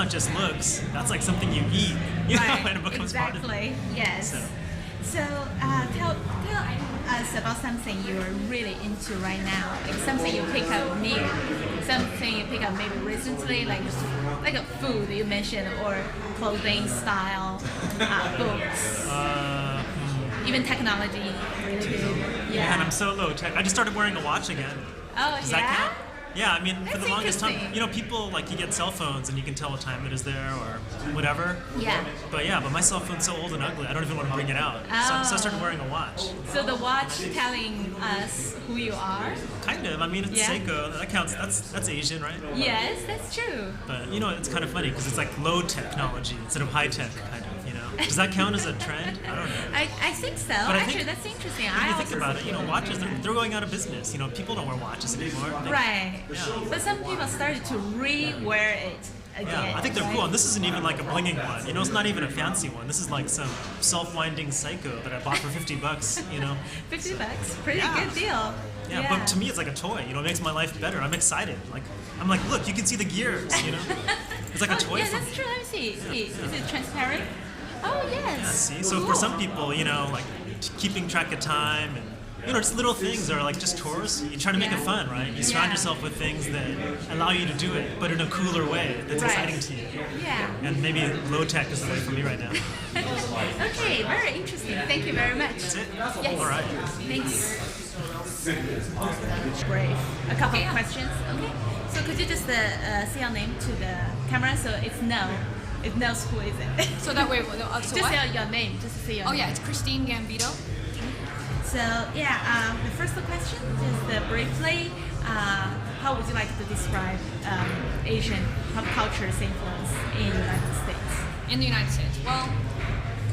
just looks. That's something you eat. When it becomes part of it. Yes. So tell us about something you're really into right now, something you pick up new. something you pick up maybe recently, like a food you mentioned, or clothing style, books, even technology related. Yeah. And I'm so low tech. I just started wearing a watch again. Oh, Does yeah? that count? Yeah, I mean, for That's the longest time, interesting. you know, people, like, you get cell phones and you can tell what time it is there or whatever. Yeah. But my cell phone's so old and ugly, I don't even want to bring it out. So I started wearing a watch. So the watch telling us who you are? Kind of. I mean, it's Yeah. Seiko. That counts. That's Asian, right? Yes, that's true. But, you know, it's kind of funny because it's like low technology instead of high tech, kind of, you know. Does that count as a trend? I don't know. I think so. But I Actually, think- that's interesting. If you think about it, you know, watches, they're going out of business. You know, people don't wear watches anymore. Right. Yeah. But some people started to re-wear it again. Yeah, I think they're right? cool. And this isn't even like a blinging one. You know, it's not even a fancy one. This is like some self-winding Seiko that I bought for $50, you know. $50, pretty Yeah. good deal. Yeah, but to me it's like a toy. You know, it makes my life better. I'm excited. Like, I'm like, look, you can see the gears, you know. It's like a toy yeah, for that's me. true. Let me see. Is it transparent? Oh, yes. Yeah, see? So for some people, you know, like keeping track of time and, you know, just little things are like just chores. You try to make it fun, right? You surround yourself with things that allow you to do it, but in a cooler way that's Right. exciting to you. Yeah. And maybe low tech is the way for me right now. Okay, very interesting. Thank you very much. That's it? Yes. All right. Thanks. Brave. A couple of questions. Okay. So could you just say your name to the camera so it knows who is it. So that way, so just what? say your name. Just say your Oh name. yeah, it's Christine Gambito. So yeah, the first question is briefly, how would you like to describe Asian pop culture's influence in the United States? In the United States, well,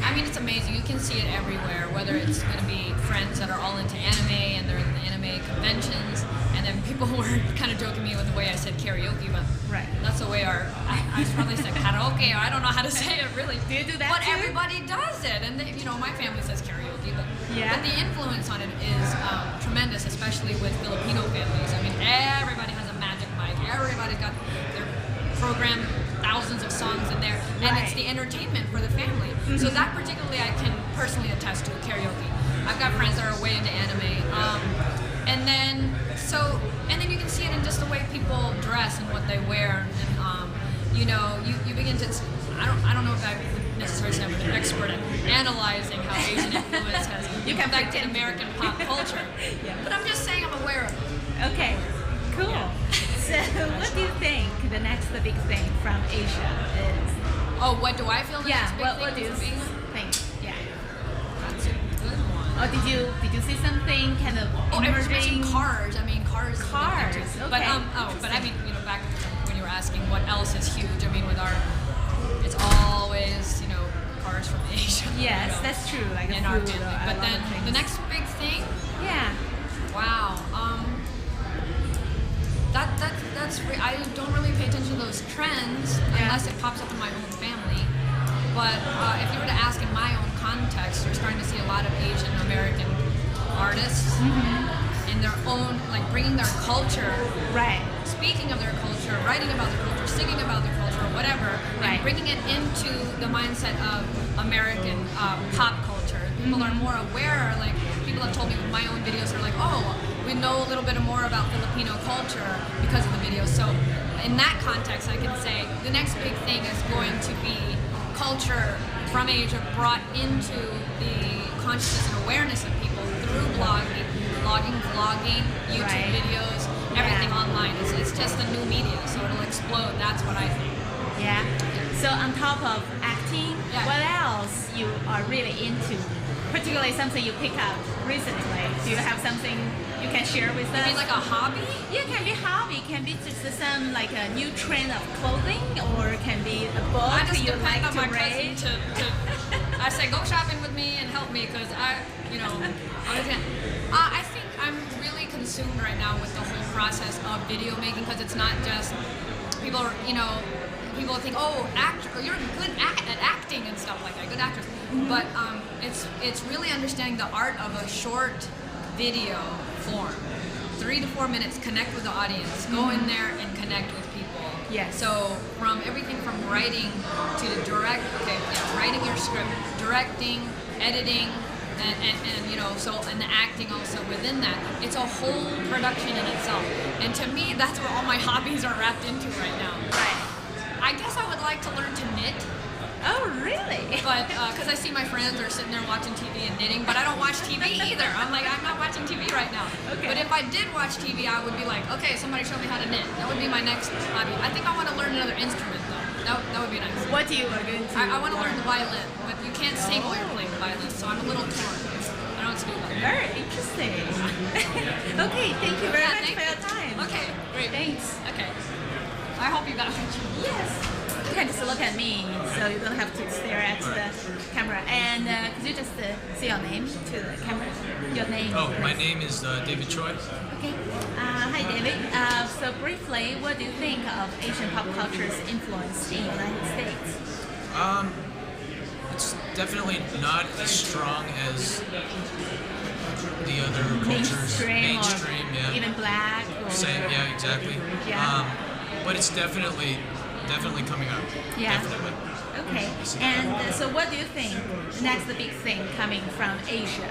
I mean, it's amazing. You can see it everywhere, whether it's going to be friends that are all into anime and they're in the anime conventions, and then people who were kind of joking me with the way I said karaoke, but that's the way I probably said karaoke, or I don't know how to say it really. Do you do that But too? everybody does it, and they, you know, my family says karaoke, but the influence on it is tremendous, especially with Filipino families. I mean, everybody has a magic mic. Everybody's got their program, thousands of songs in there, and it's the entertainment for the family. So that particularly I can personally attest to karaoke. I've got friends that are way into anime, and then you can see it in just the way people dress and what they wear, and you know, you begin to. I don't know if I would necessarily say I'm an expert at analyzing how Asian influence has affected American pop culture, but I'm just saying I'm aware of it. Okay, cool. So what do you think the next big thing from Asia is? Oh, what do I feel the next big what do you thing think? Yeah. That's a good one. Oh, did you see something kind of Oh, I was emerging? mentioning cars. I mean, cars. Cars, But okay. but I mean, you know, back when you were asking what else is huge. I mean, with our, it's always, you know, cars from Asia. Yes, you know, that's true. Like in our food, family. a But lot then of things. the next big thing. Yeah. Wow. I don't really pay attention to those trends unless it pops up in my own family. But if you were to ask in my own context, you're starting to see a lot of Asian American artists in their own, like bringing their culture, speaking of their culture, writing about their culture, singing about their culture, or whatever, and bringing it into the mindset of American pop culture. People are more aware. Like people have told me with my own videos, are like, oh, we know a little bit more about Filipino culture because of the videos. So in that context, I can say the next big thing is going to be culture from Asia brought into the consciousness and awareness of people through blogging, vlogging, YouTube videos, everything online. It's just a new media, so it'll explode. That's what I think. Yeah. So on top of acting, what else you are really into? Particularly something you pick up recently. Do you have something you can share with us? You mean like a hobby? Yeah, it can be hobby. Can be just some like a new trend of clothing, or it can be a book I just you depend like on to my read. cousin to I say go shopping with me and help me because I think I'm really consumed right now with the whole process of video making because it's not just people are, you know, people think, oh, you're good at acting and stuff like that, good actress. But it's really understanding the art of a short video form, 3 to 4 minutes. Connect with the audience. Go in there and connect with people. Yes. So from everything from writing to writing your script, directing, editing, and you know, so and the acting also within that. It's a whole production in itself. And to me, that's where all my hobbies are wrapped into right now. Right. I guess I would like to learn to knit. Oh, really? But because I see my friends are sitting there watching TV and knitting, but I don't watch TV either. I'm like, I'm not watching TV right now. Okay. But if I did watch TV, I would be like, okay, somebody show me how to knit. That would be my next hobby. I think I want to learn another instrument though. That would be nice. What you are going to? I want to learn the violin, but you can't sing while you're playing the violin, so I'm a little torn. I don't know what to do about it. Very interesting. Okay, thank you very much for your time. Okay, great. Thanks. Okay. I hope you got a picture. Yes. You can just look at me, so you don't have to stare at the camera. And could you just say your name to the camera? Your name. Oh, my please. name is David Choi. Okay. Hi, David. So briefly, what do you think of Asian pop culture's influence in the United States? It's definitely not as strong as the other cultures. Mainstream, or yeah. even black. Or Same, yeah, exactly. Yeah. But it's definitely coming up. Yeah. Definitely. Okay. And so, what do you think the next big thing coming from Asia?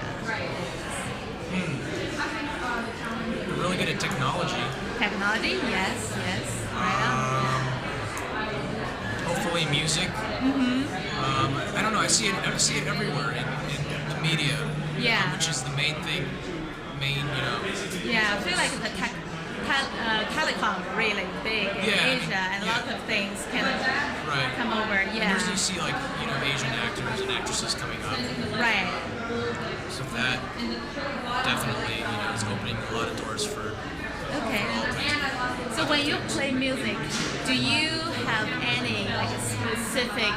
We're really good at technology. Technology? Yes. Yes. Right Hopefully music. I don't know. I see it everywhere in the media. Yeah. Which is the main thing. Yeah, I feel like the telecom really big in Asia, and a lot of things can come over. Yeah. Usually you see Asian actors and actresses coming up. Right. So that definitely is opening a lot of doors for. Okay. So when you play music, do you have any specific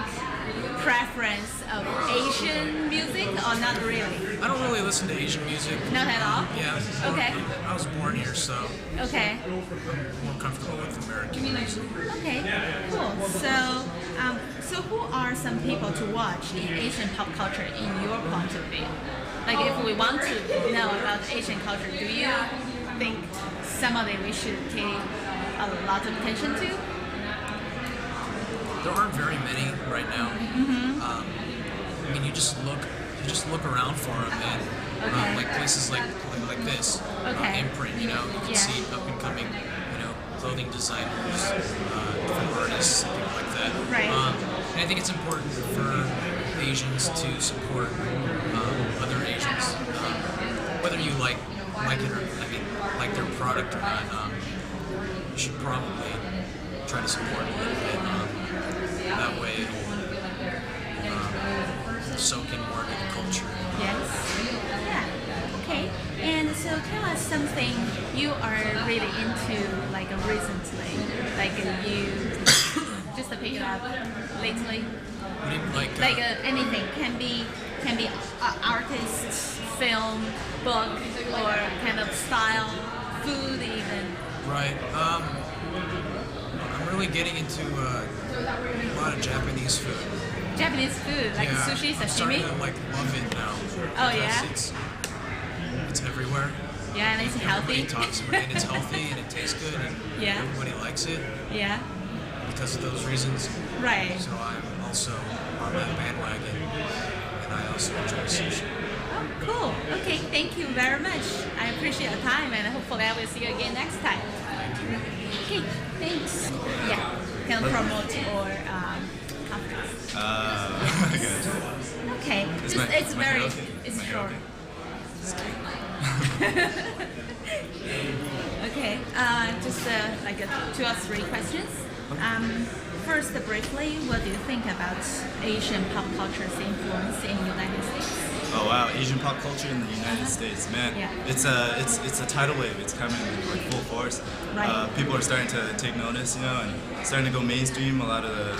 preference of Asian music or not really? I don't really listen to Asian music. Not at all? Yeah. Okay. I was born here, so Okay. I'm more comfortable with American music. Okay, cool. So who are some people to watch in Asian pop culture in your point of view? Like if we want to know about Asian culture, do you think somebody we should pay a lot of attention to? There aren't very many right now. I mean, you just look around for them, and like places like this, Imprint. You can see up and coming, clothing designers, different artists, people like that. Right. And I think it's important for Asians to support other Asians, whether you like it or like their product or not. You should probably try to support it a little bit. That way it'll soak in more of the culture. Yes. Yeah. Okay. And so tell us something you are really into recently. You just pick it up lately. Like Anything can be artist, film, book, or kind of style, food even. Right. I'm really getting into a lot of Japanese food. Japanese food, like sushi, I'm starting sashimi. to love it now. Oh yeah. It's everywhere. Yeah, and it's healthy. Everybody talks about it, and it's healthy, and it tastes good, and everybody likes it. Yeah. Because of those reasons. Right. So I'm also on that bandwagon, and I also enjoy sushi. Oh, cool. Okay, thank you very much. I appreciate the time, and hopefully I will see you again next time. Okay, thanks. Yeah, can promote or conference. Okay, it's short. Okay, just 2 or 3 questions. First, briefly, what do you think about Asian pop culture's influence in the United States? Oh wow, Asian pop culture in the United States, man. Yeah. It's a tidal wave. It's coming in full force. Right. People are starting to take notice, and starting to go mainstream. A lot of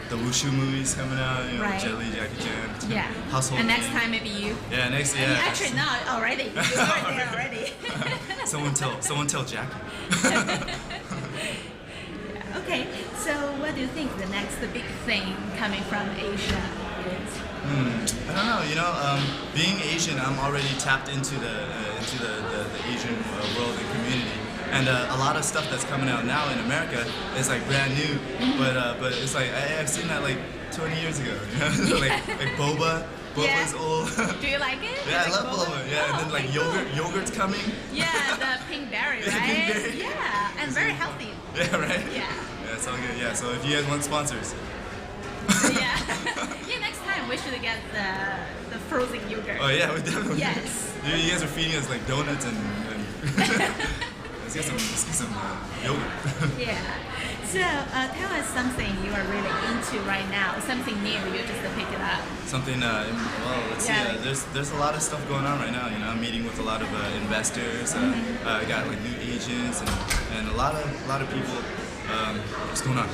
the wushu movies coming out, Right. Jet Li, Jackie Chan. Yeah. Household And next name. time maybe you. Yeah, next. I mean, Yeah. actually, no, already. You were there already. Someone tell Jackie. Okay, so what do you think the next big thing coming from Asia is? I don't know. Being Asian, I'm already tapped into the Asian world and community, and a lot of stuff that's coming out now in America is brand new. But it's I've seen that 20 years ago. Like boba Boba is old. Do you like it? Yeah, I You love like boba. Yeah, and then like yogurt's coming. Yeah, the pink berry, Yeah, right? pink berry. Yeah, and very healthy. Yeah, right. Yeah. Yeah, it's all good. Yeah, so if you guys want sponsors, Yeah. Yeah, next time we should get the frozen yogurt. oh yeah, we definitely. Yes. You guys are feeding us like donuts and let's get some yogurt. Yeah. So tell us something you are really into right now. Something new you just picked it up. Something. Well, let's see. Yeah. There's a lot of stuff going on right now. You know, I'm meeting with a lot of investors. I got like new agents and a lot of people. What's going on?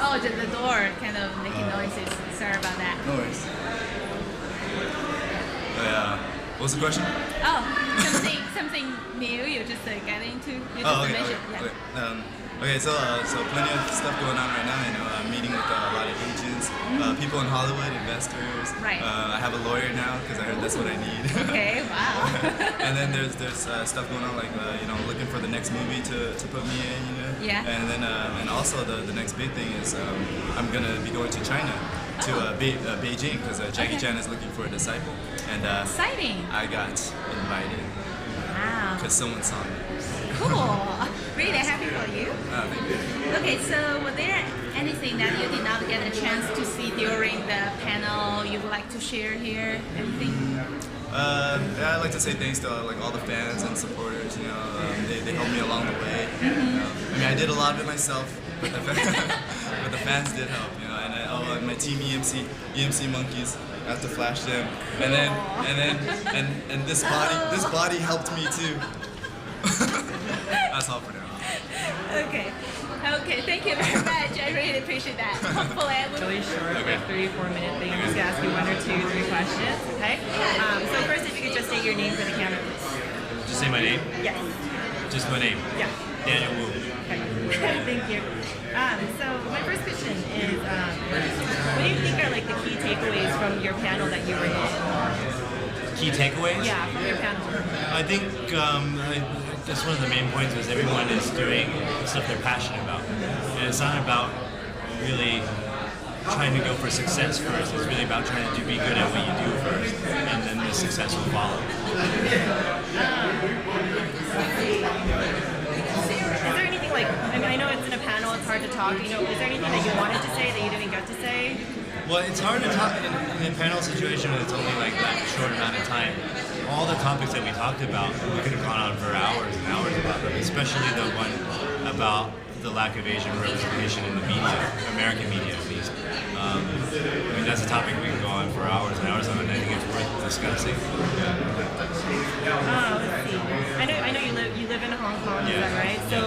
Oh, the door kind of making noises. Sorry about that. No worries. What was the question? Oh, something new you just got into. You just Okay. mentioned. Okay, so plenty of stuff going on right now. You know, I'm meeting with a lot of agents, people in Hollywood, investors. Right. I have a lawyer now because I heard that's what I need. Okay, wow. And then there's stuff going on like you know, looking for the next movie to put me in. You know. Yeah. And then and also the next big thing is I'm gonna be going to China. To Beijing because Jackie Chan is looking for a disciple, and Exciting. I got invited Wow. because someone saw me. Cool. Really happy for you. Thank you. Okay, so was there anything that you did not get a chance to see during the panel you would like to share here? Anything? Yeah, I'd like to say thanks to like all the fans and supporters. You know, they helped me along the way. You know, I mean, I did a lot of it myself, but the fans did help. You know, and my team EMC monkeys. I have to flash them, and this body helped me too. That's all for now. Okay. Okay, thank you very much. I really appreciate that. Hopefully I will. Really short, like 3-4 minute thing. I'm just gonna ask you 1 or 2, 3 questions, okay? So first, if you could just state your name for the camera, please. Just say my name? Yes. Just my name? Yeah. Daniel Wu. Okay. Thank you. So my first question is, what do you think are like the key takeaways from your panel that you were in? Key takeaways? Yeah, from your panel. I think that's one of the main points is everyone is doing stuff they're passionate about. And it's not about really trying to go for success first. It's really about trying to be good at what you do first, and then the success will follow. Is there anything like, I mean, I know it's in a panel, it's hard to talk, you know, is there anything that you wanted to say that you didn't get to say? Well, it's hard to talk in a panel situation when it's only like that short amount of time. All the topics that we talked about, we could have gone on for hours and hours about them, especially the one about the lack of Asian representation in the media, American media at least. I mean, that's a topic we can go on for hours and hours on, and I think it's worth discussing. Let's see. I know you live in Hong Kong, is that right? So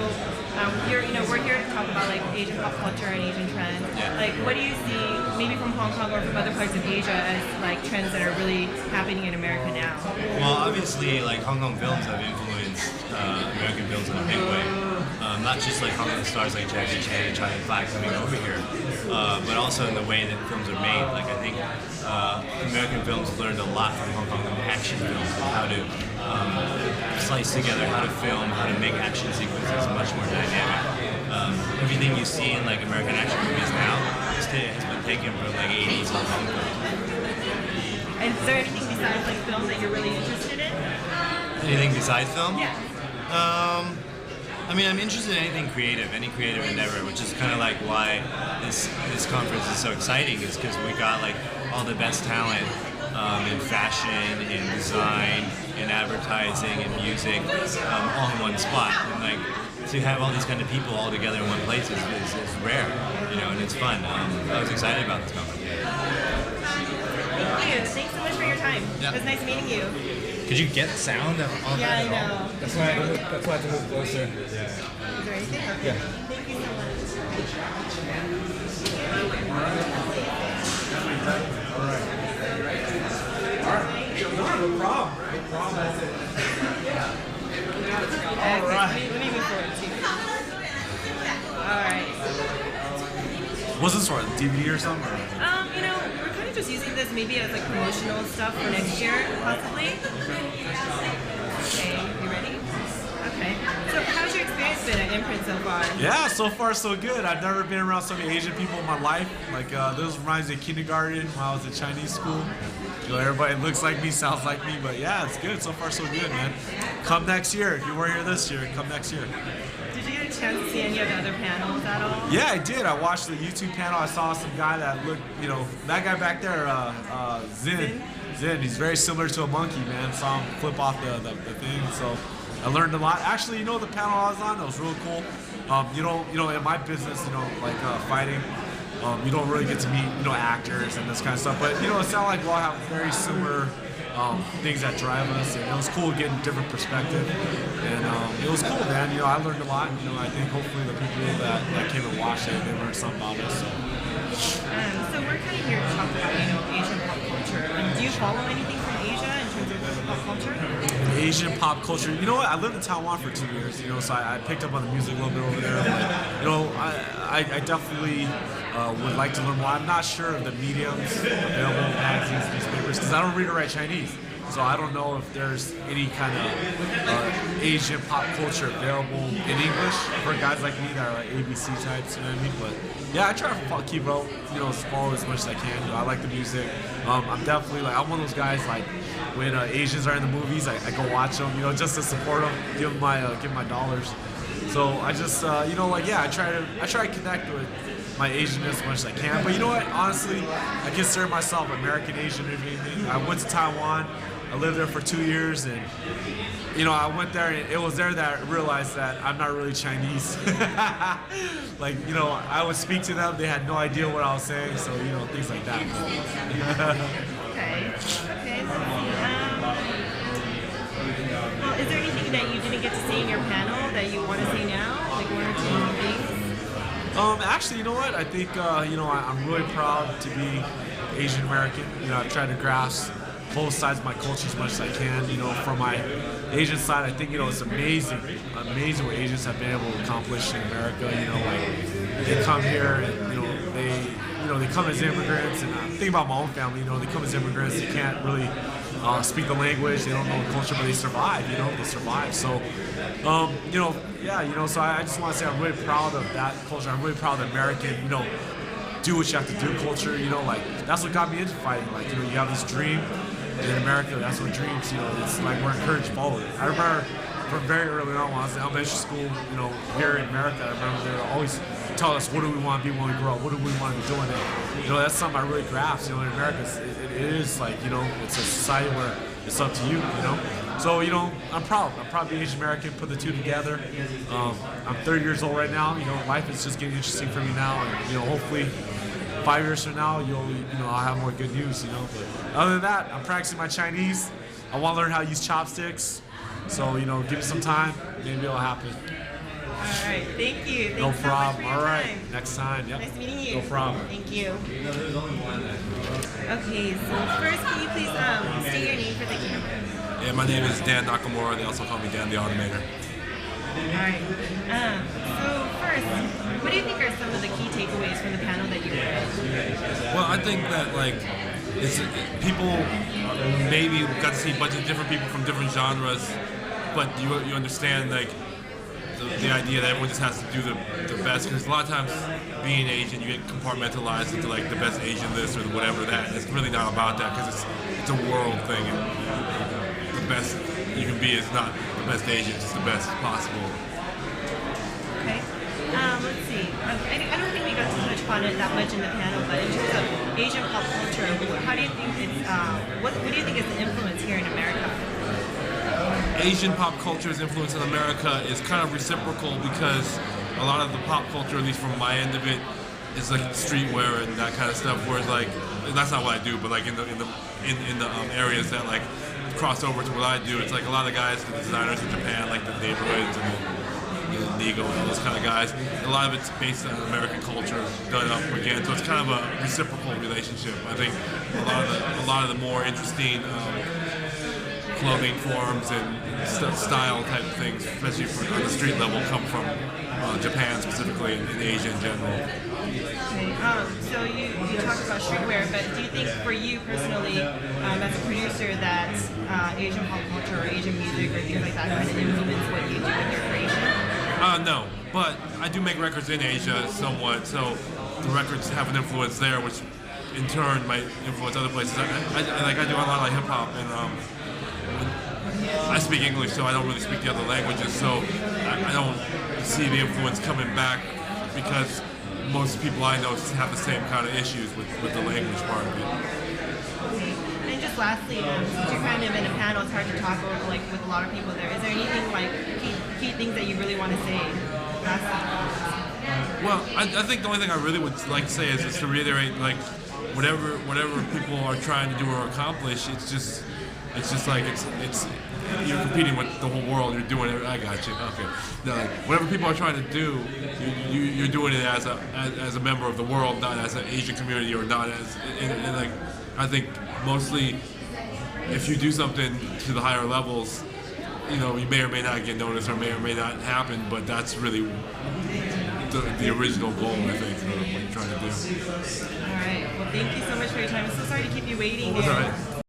we're here to talk about like Asian pop culture and Asian trends. Yeah. Like, what do you see, maybe from Hong Kong or from other parts of Asia, as like trends that are really happening in America now? Well, obviously, like Hong Kong films have influenced American films in a big way. Not just like Hong Kong stars like Jackie Chan and China Flag coming over here, but also in the way that films are made. Like I think American films learned a lot from Hong Kong action films, how to slice together, how to film, how to make action sequences much more dynamic. Everything you see in like American action movies now has been taken from like 80s Hong Kong films. And is there anything besides like film that you're really interested in? Anything besides film? Yeah. I mean, I'm interested in anything creative, any creative endeavor, which is kind of like why this conference is so exciting, is because we got like all the best talent in fashion, in design, in advertising, in music, all in one spot. And like to have all these kind of people all together in one place is rare, you know, and it's fun. I was excited about this conference. Thank you. Thanks so much for your time. Yeah. It was nice meeting you. Could you get sound on Yeah, that I at all? know. That's why I have to move closer. Is there anything? Okay. Yeah. Thank you so much. Let me move forward too. Alright. What's this for? DVD or something? Or? We're kind of just using this maybe as like promotional stuff for next year, possibly. Okay, you ready? Okay. So how's your experience been at Imprint so far? far? Yeah, so far so good. I've never been around so many Asian people in my life. Like this reminds me of kindergarten when I was in Chinese school. You know, everybody looks like me, sounds like me, but yeah, it's good. So far so good, man. Come next year. If you weren't here this year, come next year. Did you get a chance to see any of the other panels at all? Yeah, I did. I watched the YouTube panel. I saw some guy that looked, you know, that guy back there, Zin. He's very similar to a monkey, man. Saw him flip off the thing. So I learned a lot. Actually, you know, the panel I was on, that was real cool. You know, in my business, you know, like fighting, you don't really get to meet, you know, actors and this kind of stuff. But you know, it sounded like we all have very similar things that drive us, and it was cool getting different perspective. And it was cool, man. You know, I learned a lot. You know, I think hopefully the people that came and watched it, they learned something about us. So we're kind of here to talk about, you know, Asian pop culture. Do you follow anything from Asia in terms of pop culture? Asian pop culture. You know what? I lived in Taiwan for 2 years. You know, so I picked up on the music a little bit over there. But, you know, I definitely would like to learn more. I'm not sure of the mediums available, magazines, newspapers, because I don't read or write Chinese. So I don't know if there's any kind of Asian pop culture available in English for guys like me that are like ABC types, you know what I mean? But yeah, I try to keep up, you know, follow as much as I can. You know, I like the music. I'm definitely like, I'm one of those guys like when Asians are in the movies, I go watch them, you know, just to support them, give my dollars. So I just, you know, like yeah, I try to connect with my Asianness as much as I can. But you know what? Honestly, I consider myself American Asian if anything. I went to Taiwan. I lived there for 2 years, and you know, I went there, and it was there that I realized that I'm not really Chinese. Like, you know, I would speak to them, they had no idea what I was saying, so you know, things like that. Okay. Well, is there anything that you didn't get to say in your panel that you want to say now, like one or two things? Actually, you know what? I think you know, I'm really proud to be Asian American. You know, I've tried to grasp both sides of my culture as much as I can. You know, from my Asian side, I think, you know, it's amazing what Asians have been able to accomplish in America. You know, like they come here and you know they come as immigrants, and I think about my own family. You know, they come as immigrants, they can't really speak the language, they don't know the culture, but they survive. You know, they survive. So, you know, yeah, you know, so I just want to say I'm really proud of that culture. I'm really proud of the American, you know, do what you have to do culture. You know, like that's what got me into fighting. Like, you know, you have this dream. In America, that's what dreams, you know, it's like we're encouraged to follow it. I remember from very early on when I was in elementary school, you know, here in America, I remember they were always telling us, what do we want to be when we grow up? What do we want to be doing? And, you know, that's something I really grasped. You know, in America, it is like, you know, it's a society where it's up to you, you know? So, you know, I'm proud. I'm proud to be Asian American, put the two together. I'm 30 years old right now. You know, life is just getting interesting for me now. And, you know, hopefully 5 years from now, you know, I'll have more good news, you know. But other than that, I'm practicing my Chinese. I want to learn how to use chopsticks. So, you know, give me some time. Maybe it'll happen. All right, thank you. No Thanks problem. So much for your All right, time. next time. Yep. Nice meeting you. No problem. Thank you. Okay, so first, can you please state your name for the camera? Yeah, my name is Dan Nakamura. They also call me Dan the Automator. Alright. So first, what do you think are some of the key takeaways from the panel that you read? Well, I think that like people maybe got to see a bunch of different people from different genres, but you understand like the idea that everyone just has to do the best, because a lot of times being Asian you get compartmentalized into like the best Asian this or whatever that. It's really not about that, because it's a world thing, and the best you can be is not the best Asian, it's just the best possible. Okay. Let's see. I don't think we got to touch upon it that much in the panel, but in terms of Asian pop culture, how do you think it's what do you think is the influence here in America? Asian pop culture's influence in America is kind of reciprocal, because a lot of the pop culture, at least from my end of it, is like streetwear and that kind of stuff. Whereas like that's not what I do, but like in the areas that like cross over to what I do, it's like a lot of the guys, the designers in Japan, like the neighborhoods and the Nego and all those kind of guys. A lot of it's based on American culture done up again, so it's kind of a reciprocal relationship. I think a lot of the more interesting clothing forms and style type things, especially on the street level, come from Japan specifically and Asia in general. Okay. So you talked about streetwear, but do you think for you personally, as a producer, that Asian pop culture or Asian music or things like that kind of influence what you do in your creation? No, but I do make records in Asia somewhat, so the records have an influence there, which in turn might influence other places. I do a lot of like hip hop, and I speak English, so I don't really speak the other languages, so I don't see the influence coming back because most people I know have the same kind of issues with the language part of it. And just lastly, since you're kind of in a panel, it's hard to talk over like with a lot of people there. Is there anything like key things that you really want to say? Well, I think the only thing I really would like to say is to reiterate, like, whatever people are trying to do or accomplish, it's just like it's you're competing with the whole world. You're doing it. I got you. Okay. No, like, whatever people are trying to do, you're doing it as a member of the world, not as an Asian community or not as. And like, I think mostly, if you do something to the higher levels, you may or may not get noticed or may not happen, but that's really the original goal, I think, of what you're trying to do. All right. Well, thank you so much for your time. I'm so sorry to keep you waiting. All right.